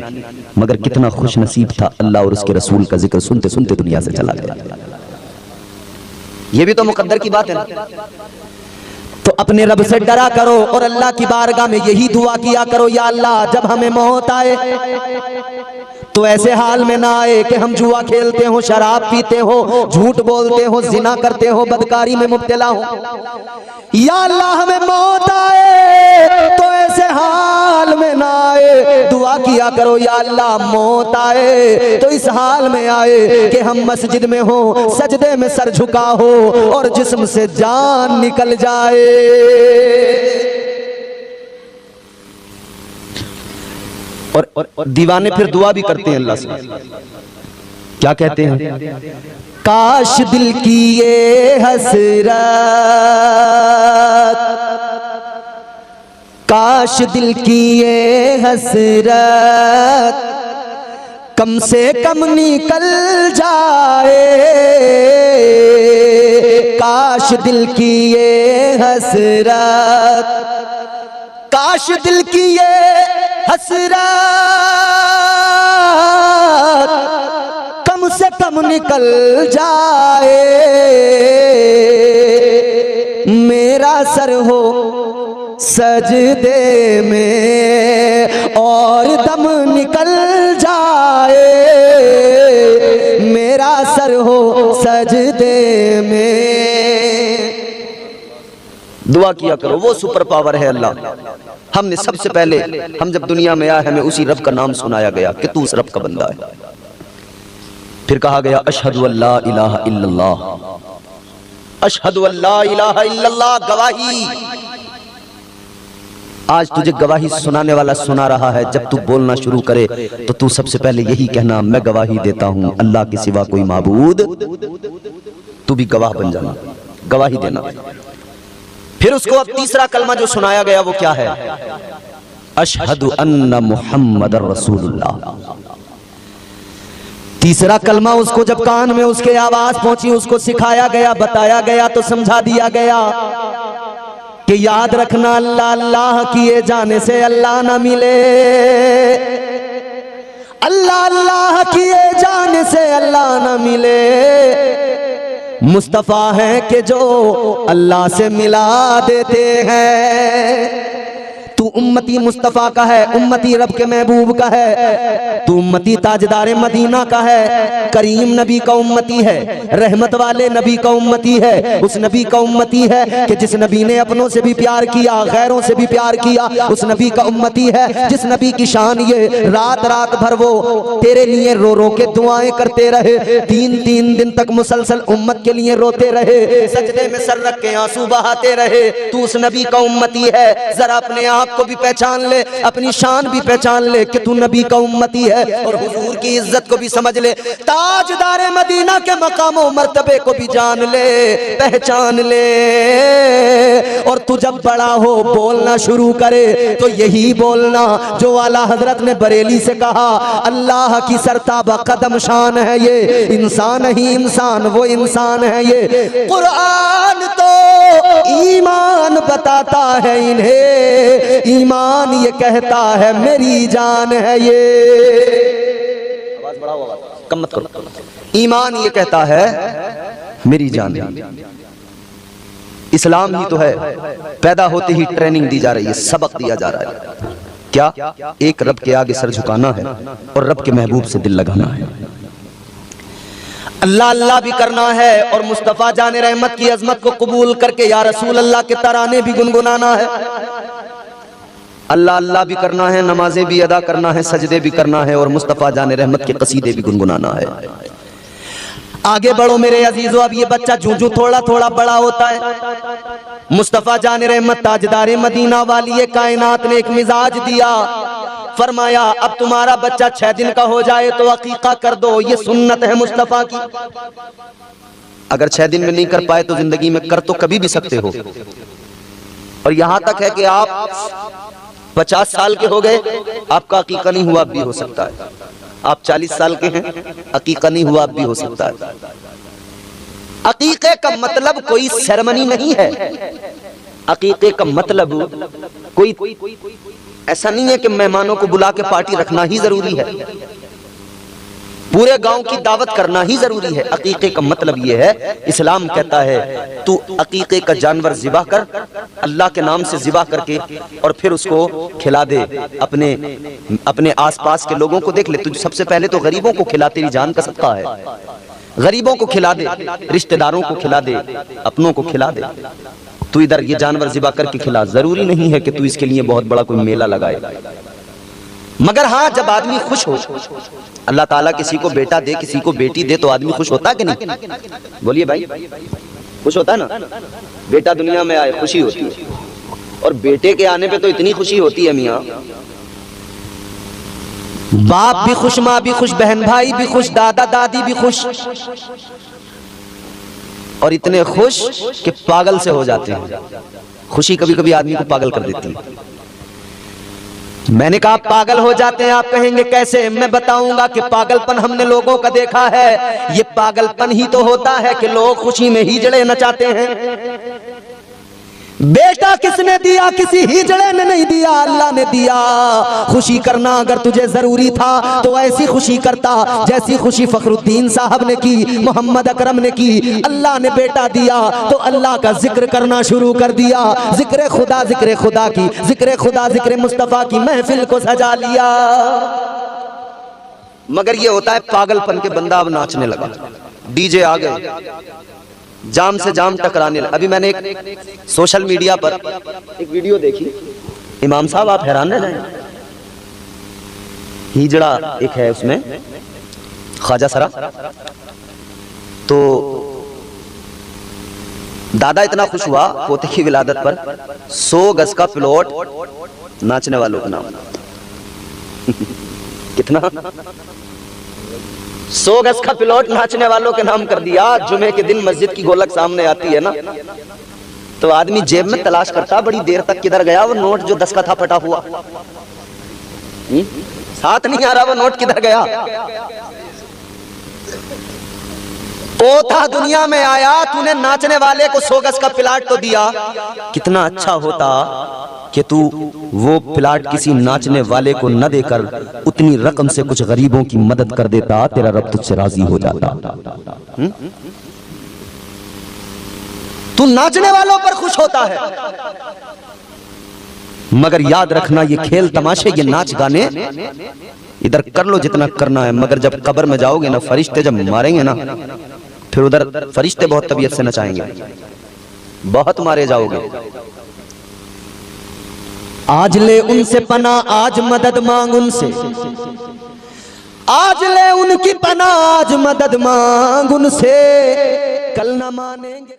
मगर कितना खुश नसीब था, अल्लाह और उसके रसूल का जिक्र सुनते सुनते दुनिया से चला गया। ये भी तो मुकद्दर की बात है ना। तो अपने रब से डरा करो और अल्लाह की बारगाह में यही दुआ किया करो, या अल्लाह जब हमें मौत आए तो ऐसे हाल में ना आए कि हम जुआ खेलते हो, शराब पीते हो, झूठ बोलते हो, जिना करते हो, बदकारी में मुब्तला हो। या अल्लाह हमें मौत आए तो ऐसे हाल में ना आए, दुआ किया करो या अल्लाह मौत आए तो इस हाल में आए कि हम मस्जिद में हो, सजदे में सर झुका हो और जिस्म से जान निकल जाए। और दीवाने फिर दुआ भी करते हैं अल्लाह से, क्या कहते हैं? काश दिल की ये हसरत, काश दिल की ये हसरत कम से कम निकल जाए, काश दिल की ये हसरत, काश दिल की ये हसरत कम से कम निकल जाए, मेरा सर हो सजदे में और दम निकल जाए, मेरा सर हो सजदे में। दुआ किया करो, वो सुपर पावर है अल्लाह। हमने सबसे पहले, हम जब दुनिया में आए हमें उसी रब का नाम सुनाया गया कि तू उस रब का बंदा है। फिर कहा गया अशहदु अल्ला इलाहा इल्लल्लाह, अशहदु अल्ला इलाहा इल्लल्लाह, गवाही। आज तुझे गवाही सुनाने वाला सुना रहा है, जब तू बोलना शुरू करे तो तू सबसे पहले यही कहना, मैं गवाही देता हूं अल्लाह के सिवा कोई माबूद, तू भी गवाह बन जाना, गवाही देना। फिर उसको अब तीसरा कलमा जो सुनाया गया वो क्या है? अशहदु अन्ना मुहम्मदर रसूलुल्लाह। तीसरा कलमा उसको जब कान में उसके आवाज पहुंची, उसको सिखाया गया, बताया गया, तो समझा दिया गया कि याद रखना अल्लाह अल्लाह किए जाने से अल्लाह ना मिले, अल्लाह अल्लाह किए जाने से अल्लाह ना मिले, मुस्तफा है कि जो अल्लाह से मिला देते हैं। तू उम्मती मुस्तफा का है, उम्मती रब के महबूब का है, तू उम्मती ताजदार मदीना का है, करीम नबी का उम्मती है, रहमत वाले नबी का उम्मती है, उस नबी का उम्मती है कि जिस नबी ने अपनों से भी प्यार किया, गैरों से भी प्यार किया, उस नबी का उम्मती है जिस नबी की शान ये रात रात भर वो तेरे लिए रो रो के दुआएं करते रहे, 3-3 दिन तक मुसलसल उम्मत के लिए रोते रहे, सजदे में सर रख के आंसू बहाते रहे। तू उस नबी का उम्मती है, जरा अपने आप को भी पहचान ले, अपनी शान भी पहचान ले कि तू नबी का उम्मती है, और हुजूर की इज्जत को भी समझ ले, ताजदार मदीना के मकामों मर्तबे को भी जान ले, पहचान ले। और तू जब बड़ा हो बोलना शुरू करे तो यही बोलना जो आला हजरत ने बरेली से कहा, अल्लाह की सरताबा कदम शान है ये, इंसान ही इंसान वो इंसान है ये, कुरान तो ईमान बताता है इन्हें, ईमान ये कहता है मेरी जान है ये। आवाज बढ़ाओ, आवाज कम मत करो। ईमान ये कहता है मेरी जान है। इस्लाम ही तो है, पैदा होते ही ट्रेनिंग दी जा रही है, सबक दिया जा रहा है। क्या? एक रब के आगे सर झुकाना है और रब के महबूब से दिल लगाना है। अल्लाह अल्लाह भी करना है और मुस्तफ़ा जाने रहमत की अजमत को कबूल करके या रसूल अल्लाह के तराने भी गुनगुनाना है। अल्लाह अल्लाह भी करना है, नमाजें भी अदा करना है, सजदे भी करना है और मुस्तफ़ा जाने रहमत के कसीदे भी गुनगुनाना है। आगे बढ़ो मेरे अजीजों, अब ये बच्चा जूं जूं थोड़ा थोड़ा बड़ा होता है, मुस्तफ़ा जाने रहमत ताजदारे मदीना वाली ये कायनात ने एक मिजाज दिया, फरमाया अब तुम्हारा बच्चा 6 दिन का हो जाए तो अकीका कर दो, ये सुन्नत है मुस्तफ़ा की। अगर 6 दिन में नहीं कर पाए तो जिंदगी में कर तो कभी भी सकते हो। और यहां तक है कि आप 50 साल के हो गए, आपका अकीका नहीं हुआ, अब भी हो सकता है। आप 40 साल के हैं, अकीका नहीं हुआ, अब भी हो सकता है। अकीके का मतलब कोई सेरेमनी नहीं है। अकीके का मतलब कोई ऐसा नहीं है कि मेहमानों को बुला के पार्टी रखना ही जरूरी है, पूरे गांव की दावत करना ही जरूरी है। अकीके का मतलब यह है, इस्लाम कहता है तू अकीके का जानवर ज़िबा कर, अल्लाह के नाम से ज़िबा करके और फिर उसको खिला दे। अपने आसपास के लोगों को देख ले, तू सबसे पहले तो गरीबों को खिला, तेरी जान का सदका है। गरीबों को खिला दे, रिश्तेदारों को खिला दे, अपनों को खिला दे। तू इधर ये जानवर ज़िबा करके खिला। जरूरी नहीं है कि तू इसके लिए बहुत बड़ा कोई मेला लगाए, मगर हाँ जब आदमी खुश हो, अल्लाह ताला किसी को बेटा दे, किसी को बेटी दे, तो आदमी खुश होता है कि नहीं? बोलिए भाई, खुश होता है ना? बेटा दुनिया में आए खुशी होती है, और बेटे के आने पे तो इतनी खुशी होती है मियाँ, बाप भी खुश, माँ भी खुश, बहन भाई भी खुश, दादा दादी भी खुश, और इतने खुश कि पागल से हो जाते हैं। खुशी कभी कभी आदमी को पागल कर देती है। मैंने कहा पागल हो जाते हैं। आप कहेंगे कैसे? मैं बताऊंगा कि पागलपन हमने लोगों का देखा है। ये पागलपन ही तो होता है कि लोग खुशी में हिजड़े नचाते हैं। बेटा किसने दिया? किसी हिजड़े ने नहीं दिया, अल्लाह ने दिया। खुशी करना अगर तुझे जरूरी था तो ऐसी खुशी करता जैसी खुशी फखरुद्दीन साहब ने की, मोहम्मद अकरम ने की। अल्लाह ने बेटा दिया तो अल्लाह का जिक्र करना शुरू कर दिया। जिक्र खुदा की, जिक्र खुदा, जिक्र मुस्तफ़ा की महफिल को सजा लिया। मगर ये होता है पागलपन के बंदा अब नाचने लगा, डीजे आ गए, जाम से जाम टकराने लगा। अभी मैंने एक सोशल मीडिया पर एक वीडियो देखी, इमाम साहब आप हैरान रह जाएंगे। हिजड़ा एक है, उसमें ख्वाजा सरा, तो दादा इतना खुश हुआ पोते की विलादत पर, 100 गज का प्लॉट नाचने वालों का नाम कितना 100 गज का प्लॉट नाचने वालों के नाम कर दिया। जुमे के दिन मस्जिद की गोलक सामने आती है ना, तो आदमी जेब में तलाश करता बड़ी देर तक, किधर गया वो नोट जो 10 का था फटा हुआ, साथ नहीं आ रहा वो नोट, किधर गया? पोता दुनिया में आया, तूने नाचने वाले को 100 गज का प्लाट तो दिया। कितना अच्छा होता कि तू वो प्लाट किसी नाचने वाले को न देकर उतनी रकम से कुछ गरीबों की मदद कर देता, तेरा रब तुझसे राजी हो जाता। तू नाचने वालों पर खुश होता है, मगर याद रखना ये खेल तमाशे, ये नाच गाने इधर कर लो जितना करना है, मगर जब कब्र में जाओगे ना, फरिश्ते जब मारेंगे ना, फिर उधर फरिश्ते बहुत तबीयत से नचाएंगे, बहुत मारे जाओगे। आज ले उनसे पना, आज मदद मांग उनसे, आज ले उनकी पना, आज मदद मांग उनसे, कल न मानेंगे।